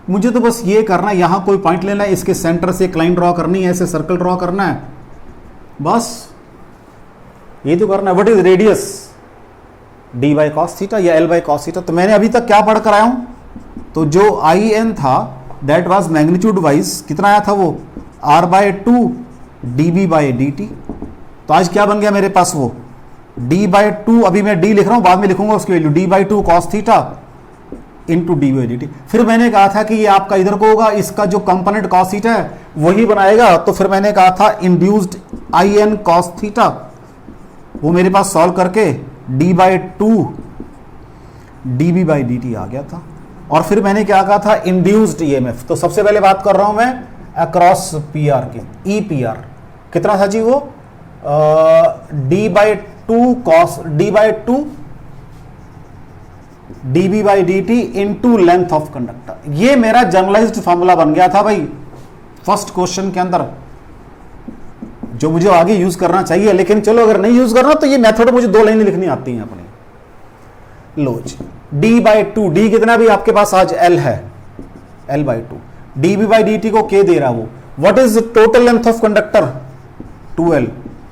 मुझे तो बस ये करना है, यहां कोई पॉइंट लेना है, इसके सेंटर से एक लाइन ड्रॉ करनी है, ऐसे सर्कल ड्रॉ करना है, बस ये तो करना है। What is radius, D by cos theta या L बाई कॉस थीटा। तो मैंने अभी तक क्या पढ़ कर आया हूं, तो जो IN था दैट वाज मैग्नीट्यूड वाइज कितना आया था वो, R/2 dB/dt। तो आज क्या बन गया मेरे पास, वो D/2, अभी मैं D लिख रहा हूं, बाद में लिखूंगा उसकी value, D/2 cos theta into dB/dt। फिर मैंने कहा था कि ये आपका इधर को होगा, इसका जो कंपोनेंट cos थीटा है वही बनाएगा। तो फिर मैंने कहा था इंड्यूस्ड IN cos थीटा, वो मेरे पास सॉल्व करके D/2 dB/dt आ गया था। और फिर मैंने क्या कहा था, इंड्यूस्ड EMF। तो सबसे पहले बात कर रहा हूं मैं अक्रॉस PR की, EPR कितना था जी वो, D/2 dB/dt into length of conductor. ये मेरा जनरलाइज्ड फॉर्मूला बन गया था भाई फर्स्ट क्वेश्चन के अंदर, जो मुझे आगे यूज करना चाहिए। लेकिन चलो अगर नहीं यूज करना तो ये मेथड मुझे 2 लाइनें लिखनी आती हैं अपनी। लो जी, D/2, D कितना भी आपके पास आज L है, L/2, dB/dt को K दे रहा वो। What is total length of conductor, 2L।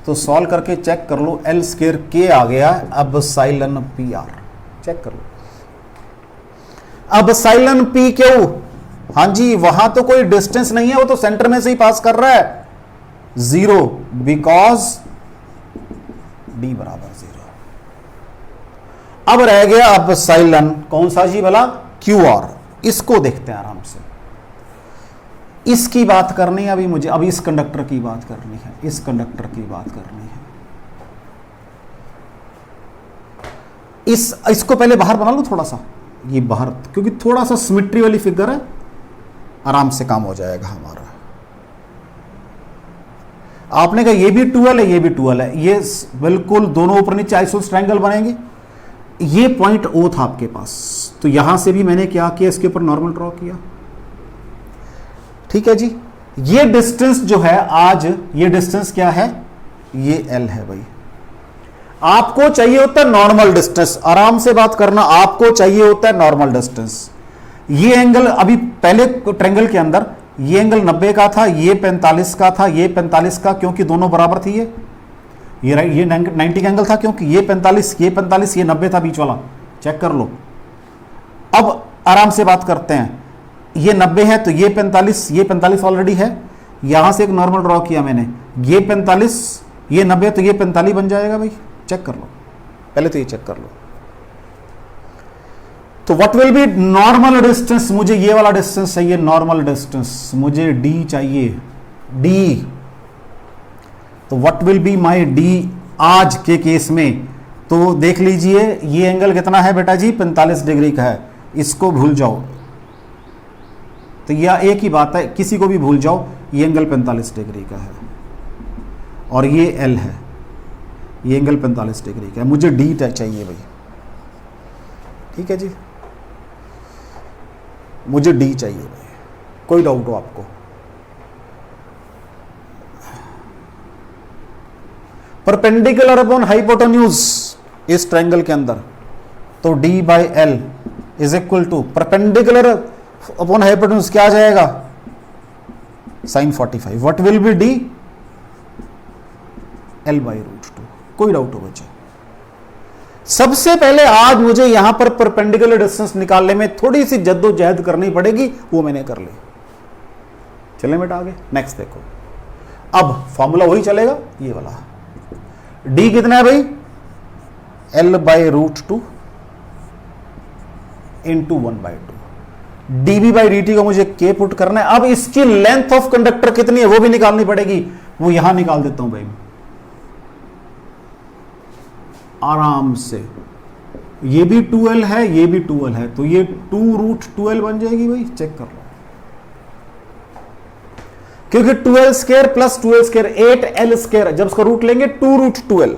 तो सॉल्व करके चेक कर लो, L² K आ गया। अब साइलन PR चेक कर लो, अब साइलन PQ, हाँ जी वहां तो कोई डिस्टेंस नहीं है, वो तो सेंटर में से ही पास कर रहा है, 0 बिकॉज D बराबर 0। अब रह गया अब साइलन कौन सा जी भला, QR। इसको देखते हैं आराम से, इसकी बात करनी है अभी मुझे, अभी इस कंडक्टर की बात करनी है, इस कंडक्टर की बात करनी है। इसको पहले बाहर बना लो थोड़ा सा, ये बाहर, क्योंकि थोड़ा सा सिमेट्री वाली फिगर है, आराम से काम हो जाएगा हमारा। आपने कहा ये भी 2L है, ये भी 2L है, ये बिल्कुल दोनों ऊपर नीचे आइसोसेलेस ट्रायंगल बनेंगे। ये पॉइंट O था आपके पास, तो यहां से भी मैंने क्या किया, इसके ऊपर नॉर्मल ड्रॉ किया। ठीक है जी, ये डिस्टेंस जो है आज, ये डिस्टेंस क्या है, ये L है भाई। आपको चाहिए होता है नॉर्मल डिस्टेंस, आराम से बात करना, आपको चाहिए होता है नॉर्मल डिस्टेंस। ये एंगल अभी पहले ट्रायंगल के अंदर ये एंगल 90 का था, ये 45 का था, ये 45 का, क्योंकि दोनों बराबर थी। ये 90 का एंगल था क्योंकि ये 45, ये 45, ये 90 था बीच वाला, चेक कर लो। अब आराम से बात करते हैं, ये 90 है तो ये 45 ऑलरेडी है, यहां से एक नॉर्मल ड्रॉ किया मैंने, ये 45, ये 90 तो ये 45 बन जाएगा भाई, चेक कर लो पहले तो ये चेक कर लो। तो what will B normal distance, मुझे ये वाला डिस्टेंस चाहिए, नॉर्मल डिस्टेंस मुझे D चाहिए, D। तो what will be my D आज के केस में, तो देख लीजिए ये एंगल कितना है बेटा जी, 45 डिग्री का है, इसको भूल जाओ, तो यह एक ही बात है, किसी को भी भूल जाओ, ये एंगल 45 डिग्री का है और ये एल है, ये एंगल 45 डिग्री का है। मुझे डी चाहिए भाई, ठीक है जी, मुझे डी चाहिए भाई। कोई डाउट हो आपको? परपेंडिकुलर अपॉन हाइपोटेन्यूज इस ट्रायंगल के अंदर, तो D by L is equal to perpendicular upon hypotenuse क्या आ जाएगा? Sine 45। What will be D? L by root 2। कोई डाउट हो बच्चे? सबसे पहले आज मुझे यहां पर परपेंडिकुलर डिस्टेंस निकालने में थोड़ी सी जद्दोजहद करनी पड़ेगी, वो मैंने कर ली। चलें बेटा आगे, नेक्स्ट देखो। अब फॉर्मूला वही चलेगा, ये वाला। डी कितना है भाई? L by root 2 into 1/2। DB by D T को मुझे के पुट करना है। अब इसकी लेंथ ऑफ कंडक्टर कितनी है वो भी निकालनी पड़ेगी, वो यहां निकाल देता हूं भाई आराम से। ये भी 2l है, ये भी 2l है, तो ये 2√2l बन जाएगी भाई, चेक कर लो। क्योंकि 2l square plus 2l square 8l square, जब उसका रूट लेंगे 2√2l,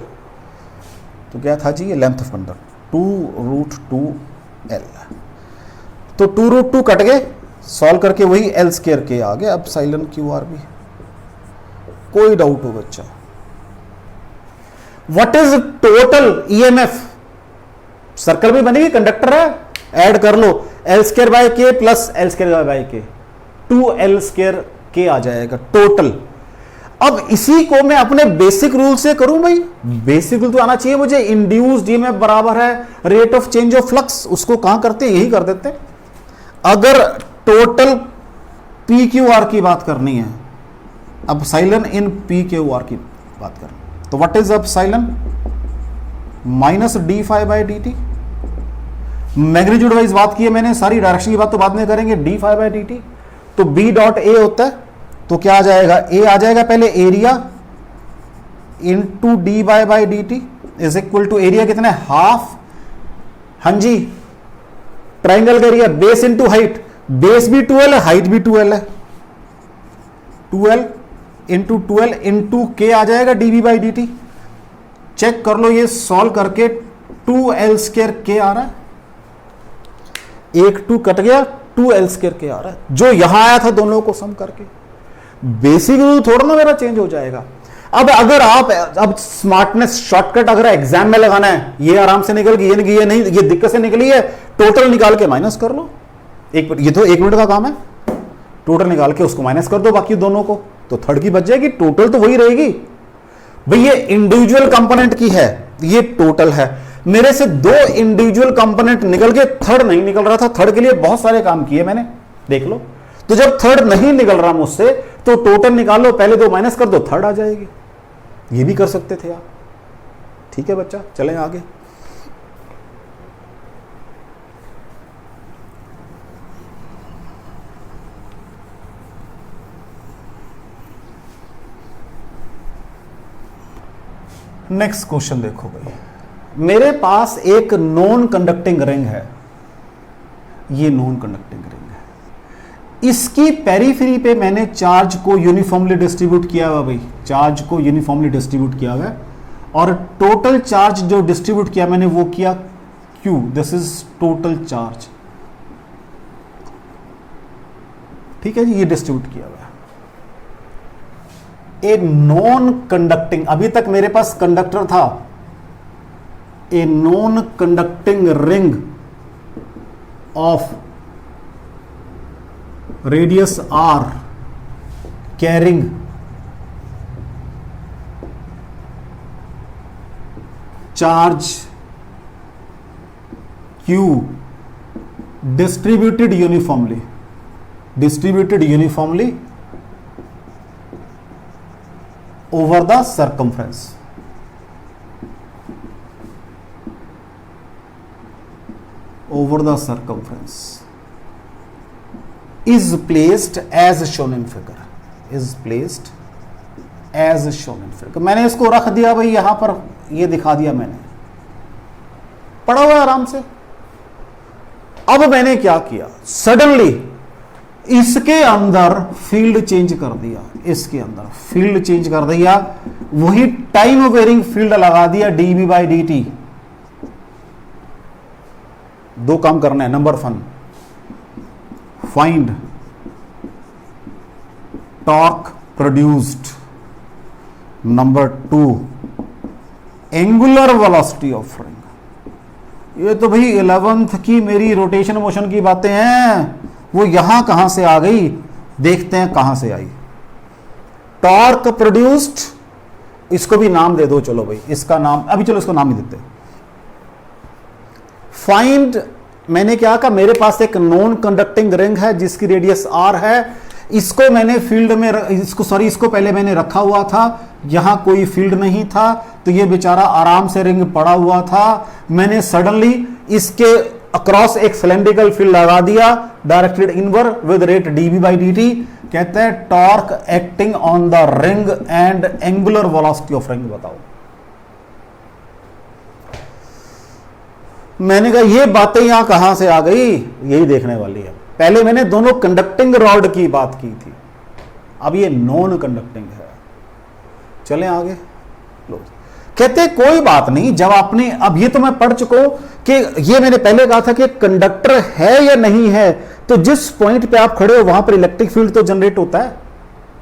तो क्या था जी? ये लेंथ ऑफ कंडक्टर 2√2l। तो 2√2 कट गए, सॉल्व करके वही l स्क्वायर के आ गए। अब साइलन QR भी। कोई डाउट हो बच्चा? What is total EMF? Circle भी बनेगी, कंडक्टर है, ऐड कर लो l स्क्वायर बाय के प्लस l स्क्वायर बाय के, 2l स्क्वायर के आ जाएगा टोटल। अब इसी को मैं अपने बेसिक रूल से करूं भाई, बेसिक रूल तो आना चाहिए मुझे। इंड्यूस्ड EMF बराबर है rate of change of flux. उसको कहां करते हैं? यही कर देते हैं। अगर टोटल PQR की बात करनी है, अब साइलन इन PQR की बात करनी, तो what is epsilon? Minus D phi by D T. Magnitude wise बात की है मैंने, सारी डायरेक्शन की बात तो बाद में करेंगे। D phi by D T, तो बी डॉट ए होता है, तो क्या आ जाएगा? ए आ जाएगा पहले area into D by D T is equal to area कितना है? हाफ। हाँ जी, ट्राइंगल का area base into height, base भी 2l है, हाइट भी 2l है, 2l इंटू 2l इंटू के आ जाएगा DB by D T. Check कर लो, ये सॉल्व करके 2l स्क्वायर के आ रहा है, एक 2 कट गया, 2l स्क्वायर के आ रहा है, जो यहां आया था दोनों को सम करके। बेसिक रूल थोड़ा ना मेरा चेंज हो जाएगा। अब अगर आप अब स्मार्टनेस शॉर्टकट अगर एग्जाम में लगाना है, ये आराम से निकल गई, ये नहीं, ये दिक्कत से निकली है, टोटल निकाल के माइनस कर लो। ये तो 1 मिनट का काम है, टोटल निकाल के उसको माइनस कर दो बाकी दोनों को, तो थर्ड की बच जाएगी, टोटल तो वही रहेगी भाई। ये इंडिविजुअल कंपोनेंट की है, ये टोटल है। मेरे से 2 इंडिविजुअल कंपोनेंट निकल के थर्ड नहीं निकल रहा था। थर्ड के लिए बहुत सारे काम किए मैंने, देख लो। तो जब थर्ड नहीं निकल रहा मुझसे, तो टोटल निकाल लो, पहले 2 माइनस कर दो, थर्ड आ जाएगी। ये भी कर सकते थे आप। ठीक है बच्चा, चलें आगे। नेक्स्ट क्वेश्चन देखो भाई, मेरे पास एक नॉन कंडक्टिंग रिंग है, ये नॉन कंडक्टिंग रिंग है। इसकी पेरीफेरी पे मैंने चार्ज को यूनिफॉर्मली डिस्ट्रीब्यूट किया हुआ भाई, चार्ज को यूनिफॉर्मली डिस्ट्रीब्यूट किया हुआ है, और टोटल चार्ज जो डिस्ट्रीब्यूट किया मैंने वो किया Q। This is total charge, ठीक है जी, ये डिस्ट्रीब्यूट किया हुआ है। ए नॉन कंडक्टिंग, अभी तक मेरे पास कंडक्टर था, a non conducting ring of radius R carrying charge Q distributed uniformly over the circumference, is placed as shown in figure, मैंने इसको रख दिया भाई यहां पर, ये दिखा दिया मैंने, पढ़ा हुआ आराम से। अब मैंने क्या किया, सडनली इसके अंदर फील्ड चेंज कर दिया, इसके अंदर फील्ड चेंज कर दिया, वही टाइम वेरिंग फील्ड लगा दिया dB बाई dt। दो काम करना है। Number 1, find torque produced. Number 2, angular velocity of ring. ये तो भाई 11th की मेरी रोटेशन मोशन की बातें हैं, वो यहां कहां से आ गई, देखते हैं कहां से आई। टॉर्क प्रोड्यूस्ड, इसको भी नाम दे दो, चलो भाई इसका नाम, अभी चलो इसको नाम ही देते हैं। फाइंड, मैंने क्या कहा, मेरे पास एक नॉन कंडक्टिंग रिंग है जिसकी रेडियस r है, इसको मैंने फील्ड में इसको पहले मैंने रखा हुआ था, यहां कोई फील्ड नहीं था, तो ये बेचारा आराम से रिंग पड़ा हुआ था। मैंने सडनली इसके अक्रॉस एक सिलेंड्रिकल फील्ड लगा दिया, directed inward with rate dB by dt। कहते हैं torque acting on the ring and angular velocity of ring बताओ। मैंने कहा ये बातें यहां कहां से आ गई, यही देखने वाली है। पहले मैंने दोनों कंडक्टिंग रॉड की बात की थी, अब ये नॉन कंडक्टिंग है। चलें आगे। लो, कहते कोई बात नहीं, जब आपने, अब ये तो मैं पढ़ चुका हूं कि ये मैंने पहले कहा था कि कंडक्टर है या नहीं है, तो जिस पॉइंट पे आप खड़े हो वहां पर इलेक्ट्रिक फील्ड तो जनरेट होता है,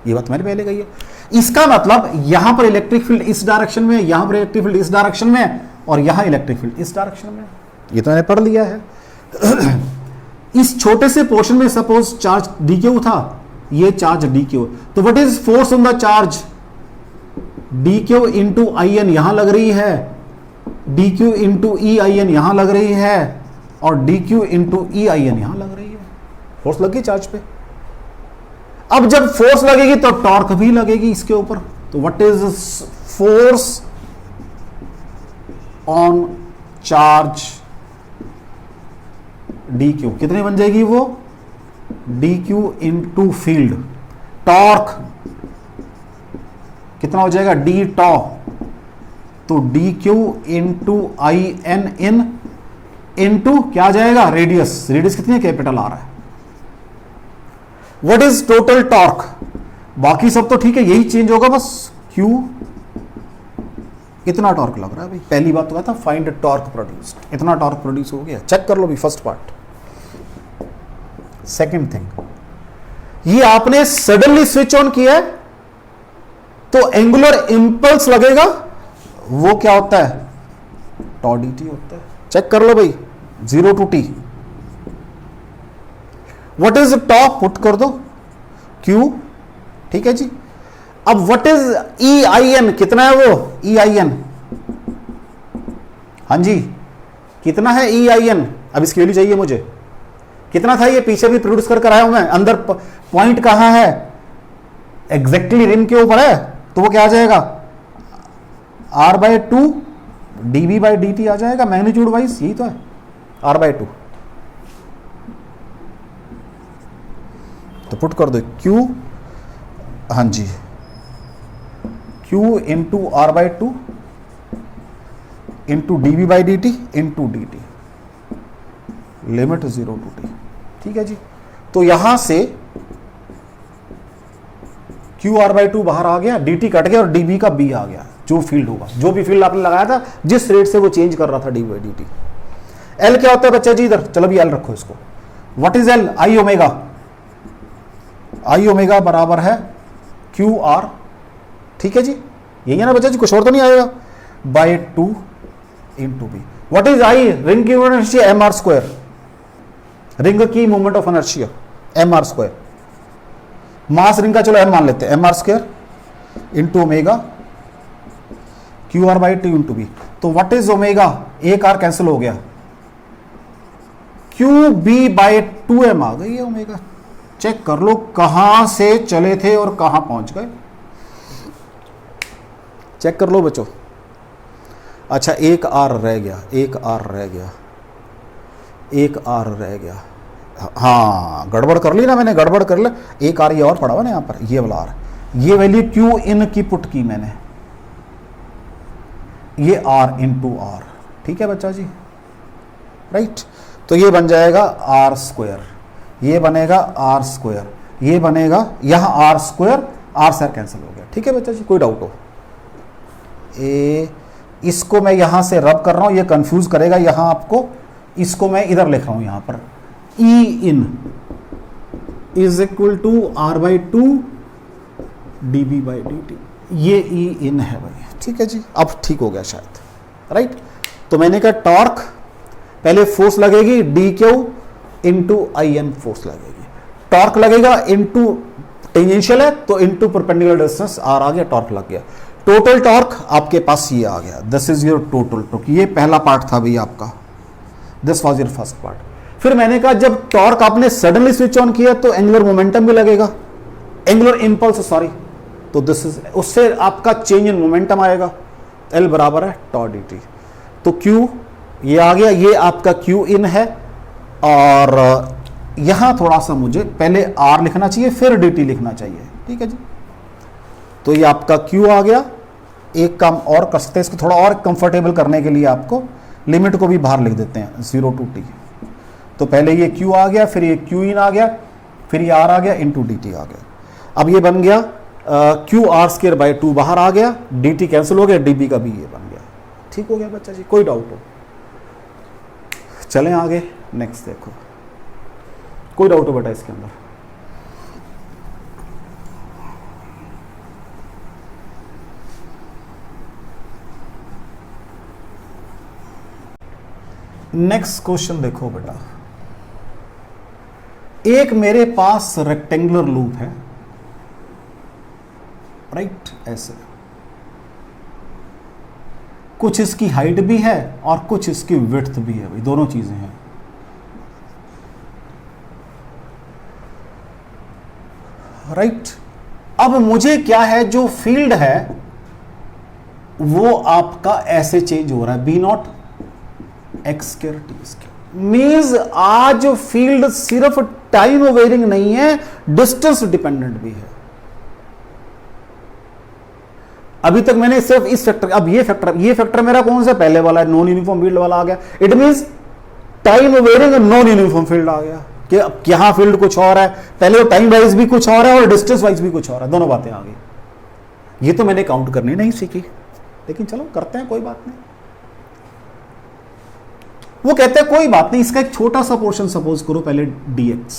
ये बात मैंने पहले कही है। इसका मतलब यहां पर इलेक्ट्रिक फील्ड इस डायरेक्शन में, यहां पर इलेक्ट्रिक फील्ड इस डायरेक्शन में, और यहां इलेक्ट्रिक फील्ड इस डायरेक्शन में, ये तो मैंने पढ़ लिया है। इस छोटे से पोर्शन में सपोज चार्ज dq था, ये चार्ज dq, तो what is force on the charge, dq into in यहां लग रही है, dq इंटू in यहां लग रही है, और dq इंटू in यहां लग रही है। फोर्स लगी चार्ज पे। अब जब फोर्स लगेगी तो टॉर्क भी लगेगी इसके ऊपर, तो what is force on charge dq, कितनी बन जाएगी वो, dq इंटू फील्ड। टॉर्क कितना हो जाएगा, d टॉ, तो dq into in in into क्या आ जाएगा, रेडियस। रेडियस कितनी है, कैपिटल आ रहा है। व्हाट इज टोटल टॉर्क, बाकी सब तो ठीक है, यही चेंज होगा बस, q इतना टॉर्क लग रहा है भाई। पहली बात तो कहा था फाइंड टॉर्क प्रोड्यूस्ड, इतना टॉर्क प्रोड्यूस हो गया, चेक कर लो भी फर्स्ट पार्ट। सेकंड थिंग, ये आपने सडनली स्विच ऑन किया है तो एंगुलर इंपल्स लगेगा, वो क्या होता है, टॉ dt होता है। चेक कर लो भाई, 0 to t। What is tau, put कर दो q, ठीक है जी। अब व्हाट इज EIN, कितना है वो EIN, हाँ जी कितना है EIN, अब इसकी वैल्यू चाहिए मुझे, कितना था ये, पीछे भी प्रोड्यूस कर आया हूं मैं। अंदर पॉइंट कहां है, एग्जैक्टली रिम के ऊपर है, तो वो क्या आ जाएगा, r/2 dB बाई dt आ जाएगा, मैग्नीट्यूड वाइज यही तो है, r/2। तो पुट कर दो q, हाँ जी q into r/2 into dB by dt into dt, limit 0 to t, ठीक है जी। तो यहां से QR/2 बाहर आ गया, dt कट गया और dB का b आ गया, जो फील्ड होगा, जो भी फील्ड आपने लगाया था, जिस रेट से वो चेंज कर रहा था dB बाई dt। L क्या होता है बच्चा जी, इधर चलो भी L रखो इसको। What is L, I omega, I omega बराबर है QR, ठीक है जी, यही है ना बच्चा जी, कुछ और तो नहीं आएगा, by 2 into B. What is I, ring की इनर्शिया mr², रिंग की moment of inertia mr², mass ring का चलो m मान लेते हैं, mr² into omega QR/2 into B. तो व्हाट इज ओमेगा, एक आर कैंसिल हो गया, QB/2m आ गई है ओमेगा। चेक कर लो कहां से चले थे और कहां पहुंच गए, चेक कर लो बच्चों। अच्छा एक आर रह गया, एक आर रह गया, एक आर रह गया, हाँ गड़बड़ कर ली ना मैंने, गड़बड़ कर लिया, एक आर ये और पड़ा हुआ ना यहाँ पर, ये वाला आर, ये वैल्यू क्यू इन की पुट की मैंने, ये आर इंटू आर, ठीक है बच्चा जी, राइट। तो ये बन जाएगा R², ये बनेगा आर स्क्वायर, ये बनेगा यहाँ R square, R square cancel हो गया। ठीक है बच्चा जी, कोई डाउट हो? इसको मैं यहां से रब कर रहा हूं, ये कंफ्यूज करेगा यहां आपको, इसको मैं इधर लिख रहा हूं यहां पर, E in is equal to R by two D B by D T, ये ई इन है भाई। ठीक है जी, अब ठीक हो गया शायद, राइट। तो मैंने कहा टॉर्क पहले फोर्स लगेगी D Q into I N force लगेगी, टॉर्क लगेगा इंटू टेंजेंशियल है तो इंटू परपेंडिकुलर डिस्टेंस आर आ गया, टॉर्क लग गया। टोटल टॉर्क आपके पास ये आ गया, this is your total torque. ये पहला पार्ट था भाई आपका, this was your first part. फिर मैंने कहा जब टॉर्क आपने सडनली स्विच ऑन किया तो एंगुलर मोमेंटम भी लगेगा, एंगुलर इंपल्स सॉरी, तो दिस इज, उससे आपका चेंज इन मोमेंटम आएगा, एल बराबर है टॉ डी टी। तो क्यू ये आ गया, ये आपका क्यू इन है, और यहां थोड़ा सा मुझे पहले आर लिखना चाहिए फिर डी टी लिखना चाहिए। ठीक है जी, तो ये आपका क्यू आ गया। एक काम और कर सकते हैं, इसको थोड़ा और कंफर्टेबल करने के लिए आपको लिमिट को भी बाहर लिख देते हैं, 0 टू टी। तो पहले ये क्यू आ गया, फिर ये क्यू इन आ गया, फिर ये आर आ गया, इंटू डी टी आ गया। अब ये बन गया क्यू आर स्क्वायर बाई 2 बाहर आ गया, डी टी कैंसिल हो गया, डी बी का भी ये बन गया। ठीक हो गया बच्चा जी, कोई डाउट हो? चलें आगे, नेक्स्ट देखो, कोई डाउट हो बेटा इसके अंदर? नेक्स्ट क्वेश्चन देखो बेटा, एक मेरे पास रेक्टेंगुलर लूप है, राइट, ऐसे कुछ इसकी हाइट भी है और कुछ इसकी विड्थ भी है भाई, दोनों चीजें हैं। राइट, अब मुझे क्या है, जो फील्ड है वो आपका ऐसे चेंज हो रहा है, B not X square T square. Means आज फील्ड सिर्फ टाइम वेरिंग नहीं है, डिस्टेंस डिपेंडेंट भी है। अभी तक मैंने सिर्फ इस फैक्टर, अब ये फैक्टर मेरा कौन सा पहले वाला है, नॉन यूनिफॉर्म फील्ड वाला आ गया। It means time varying non uniform field आ गया, कि अब यहां फील्ड कुछ और है, पहले वो टाइम वाइज भी कुछ और है और डिस्टेंस वाइज भी कुछ और है, दोनों बातें आ गई। ये तो मैंने काउंट करनी नहीं सीखी, लेकिन चलो करते हैं, कोई बात नहीं। वो कहते हैं कोई बात नहीं, इसका एक छोटा सा पोर्शन सपोज करो पहले dx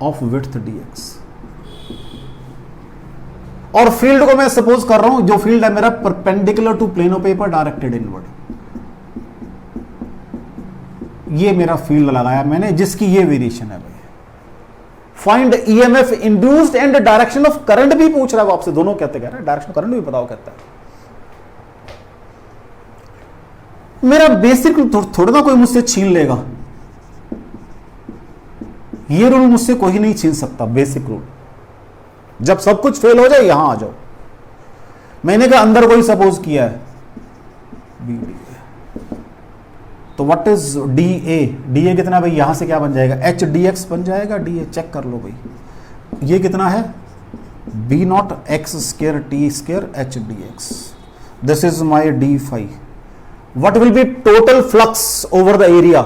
ऑफ विड्थ dx, और फील्ड को मैं सपोज कर रहा हूं, जो फील्ड है मेरा perpendicular to plane of paper directed inward, ये मेरा फील्ड लगाया मैंने, जिसकी ये वेरिएशन है भाई। Find EMF induced and direction of current भी पूछ रहा है वो आपसे, दोनों कहते कह रहा है, डायरेक्शन करंट भी बताओ कहता है। मेरा बेसिक थोड़ा ना कोई मुझसे छीन लेगा, ये रूल मुझसे कोई नहीं छीन सकता, बेसिक रूल। जब सब कुछ फेल हो जाए यहां आ जाओ। मैंने कहा अंदर कोई सपोज किया है बी डी, तो what is D A, D A कितना भाई, यहां से क्या बन जाएगा, एच डी एक्स बन जाएगा, डी ए चेक कर लो भाई। ये कितना है, B not X square T square H D X, this is my D phi. What will be total flux over the area,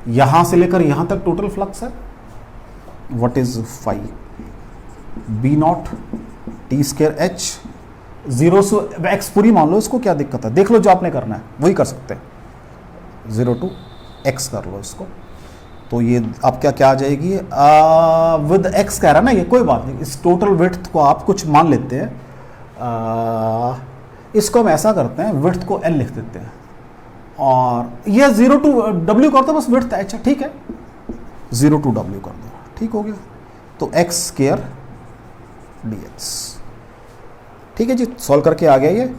यहां से लेकर यहां तक टोटल फ्लक्स है, what is phi, B not T square H, zero से X पूरी मान लो, इसको क्या दिक्कत है, देख लो जो आपने करना है वही कर सकते हैं, 0 टू एक्स कर लो इसको। तो ये आप क्या आ जाएगी, विद एक्स कह रहा है ना ये, कोई बात नहीं, इस टोटल विड्थ को आप कुछ मान लेते हैं, इसको हम ऐसा करते हैं, विड्थ को एल लिख देते हैं, और ये 0 टू डब्ल्यू कर दो बस, विड्थ एच है, ठीक है, 0 टू डब्ल्यू कर दो, ठीक हो गया। तो एक्स स्क्वायर डी एक्स, ठीक है जी, सॉल्व करके आ गया ये,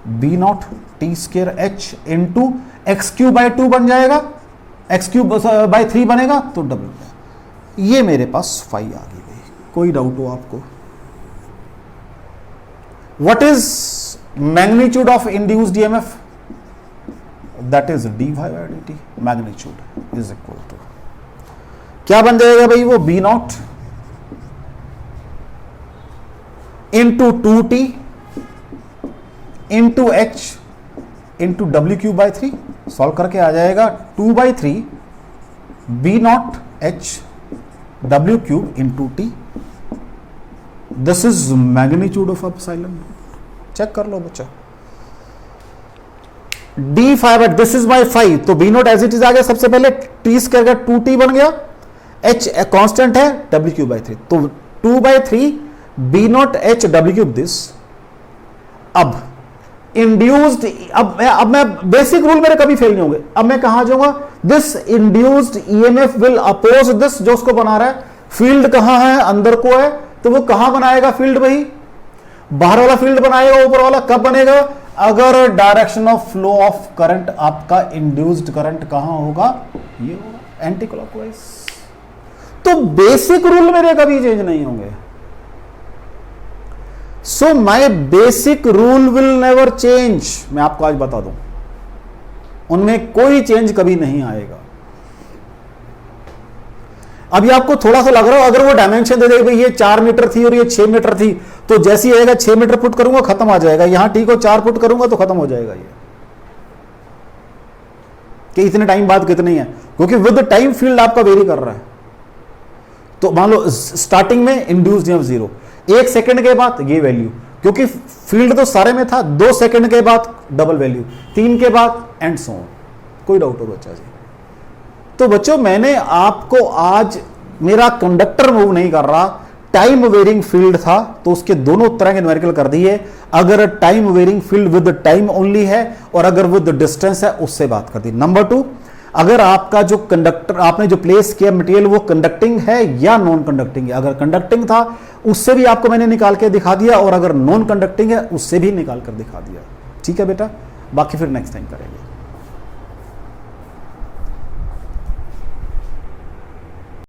B not T square H into X Q by 2 बन जाएगा, एक्स क्यू बाई 3 बनेगा, तो डब्ल्यू, ये मेरे पास 5 आ गई भाई। कोई डाउट हो आपको? What is magnitude of induced EMF, that is D Y by D T, magnitude is equal to क्या बन जाएगा भाई, वो B not into 2t into H into W Q by 3, solve करके आ जाएगा 2/3 B not H W cube into T, this is magnitude of epsilon. Check कर लो बच्चा, D phi at this is by phi, तो B not as it is आ गया सबसे पहले, टी स्क्वायर का 2t बन गया, एच कांस्टेंट है, डब्ल्यू क्यूब बाई 3, तो 2/3 B not H W cube this. अब इंड्यूस्ड, अब मैं बेसिक रूल मेरे कभी फेल नहीं होंगे, अब मैं कहां जाऊंगा, this induced EMF will oppose this, जो उसको बना रहा है, फील्ड कहां है, अंदर को है, तो वो कहां बनाएगा फील्ड, भाई बाहर वाला फील्ड बनाएगा, ऊपर वाला कब बनेगा, अगर direction of flow of current आपका इंड्यूस्ड करंट कहां होगा, ये होगा एंटी क्लॉकवाइज। तो बेसिक रूल मेरे कभी चेंज नहीं होंगे, so my basic rule will never change, मैं आपको आज बता दूं, उनमें कोई चेंज कभी नहीं आएगा। अभी आपको थोड़ा सा लग रहा हो, अगर वो डायमेंशन दे दे भाई ये 4 मीटर थी और ये 6 मीटर थी, तो जैसे ही आएगा 6 मीटर पुट करूंगा खत्म आ जाएगा, यहां ठीक हो 4 पुट करूंगा तो खत्म हो जाएगा ये, कि इतने टाइम बाद कितनी है, क्योंकि विद टाइम फील्ड आपका वेरी कर रहा है। तो मान लो स्टार्टिंग में इंड्यूस्ड ईएमएफ 0, 1 सेकंड के बाद ये वैल्यू, क्योंकि फील्ड तो सारे में था, 2 सेकंड के बाद डबल वैल्यू, 3 के बाद एंड सो ऑन। कोई डाउट हो बच्चा जी? तो बच्चों मैंने आपको आज, मेरा कंडक्टर मूव नहीं कर रहा, टाइम वेरिंग फील्ड था तो उसके दोनों तरह के न्यूमेरिकल कर दिए, अगर time varying field with time only है और अगर विद डिस्टेंस है उससे बात कर दी। नंबर 2, अगर आपका जो कंडक्टर आपने जो प्लेस किया मटेरियल वो कंडक्टिंग है या नॉन कंडक्टिंग है, अगर कंडक्टिंग था उससे भी आपको मैंने निकाल के दिखा दिया, और अगर नॉन कंडक्टिंग है उससे भी निकाल कर दिखा दिया। ठीक है बेटा, बाकी फिर नेक्स्ट टाइम करेंगे।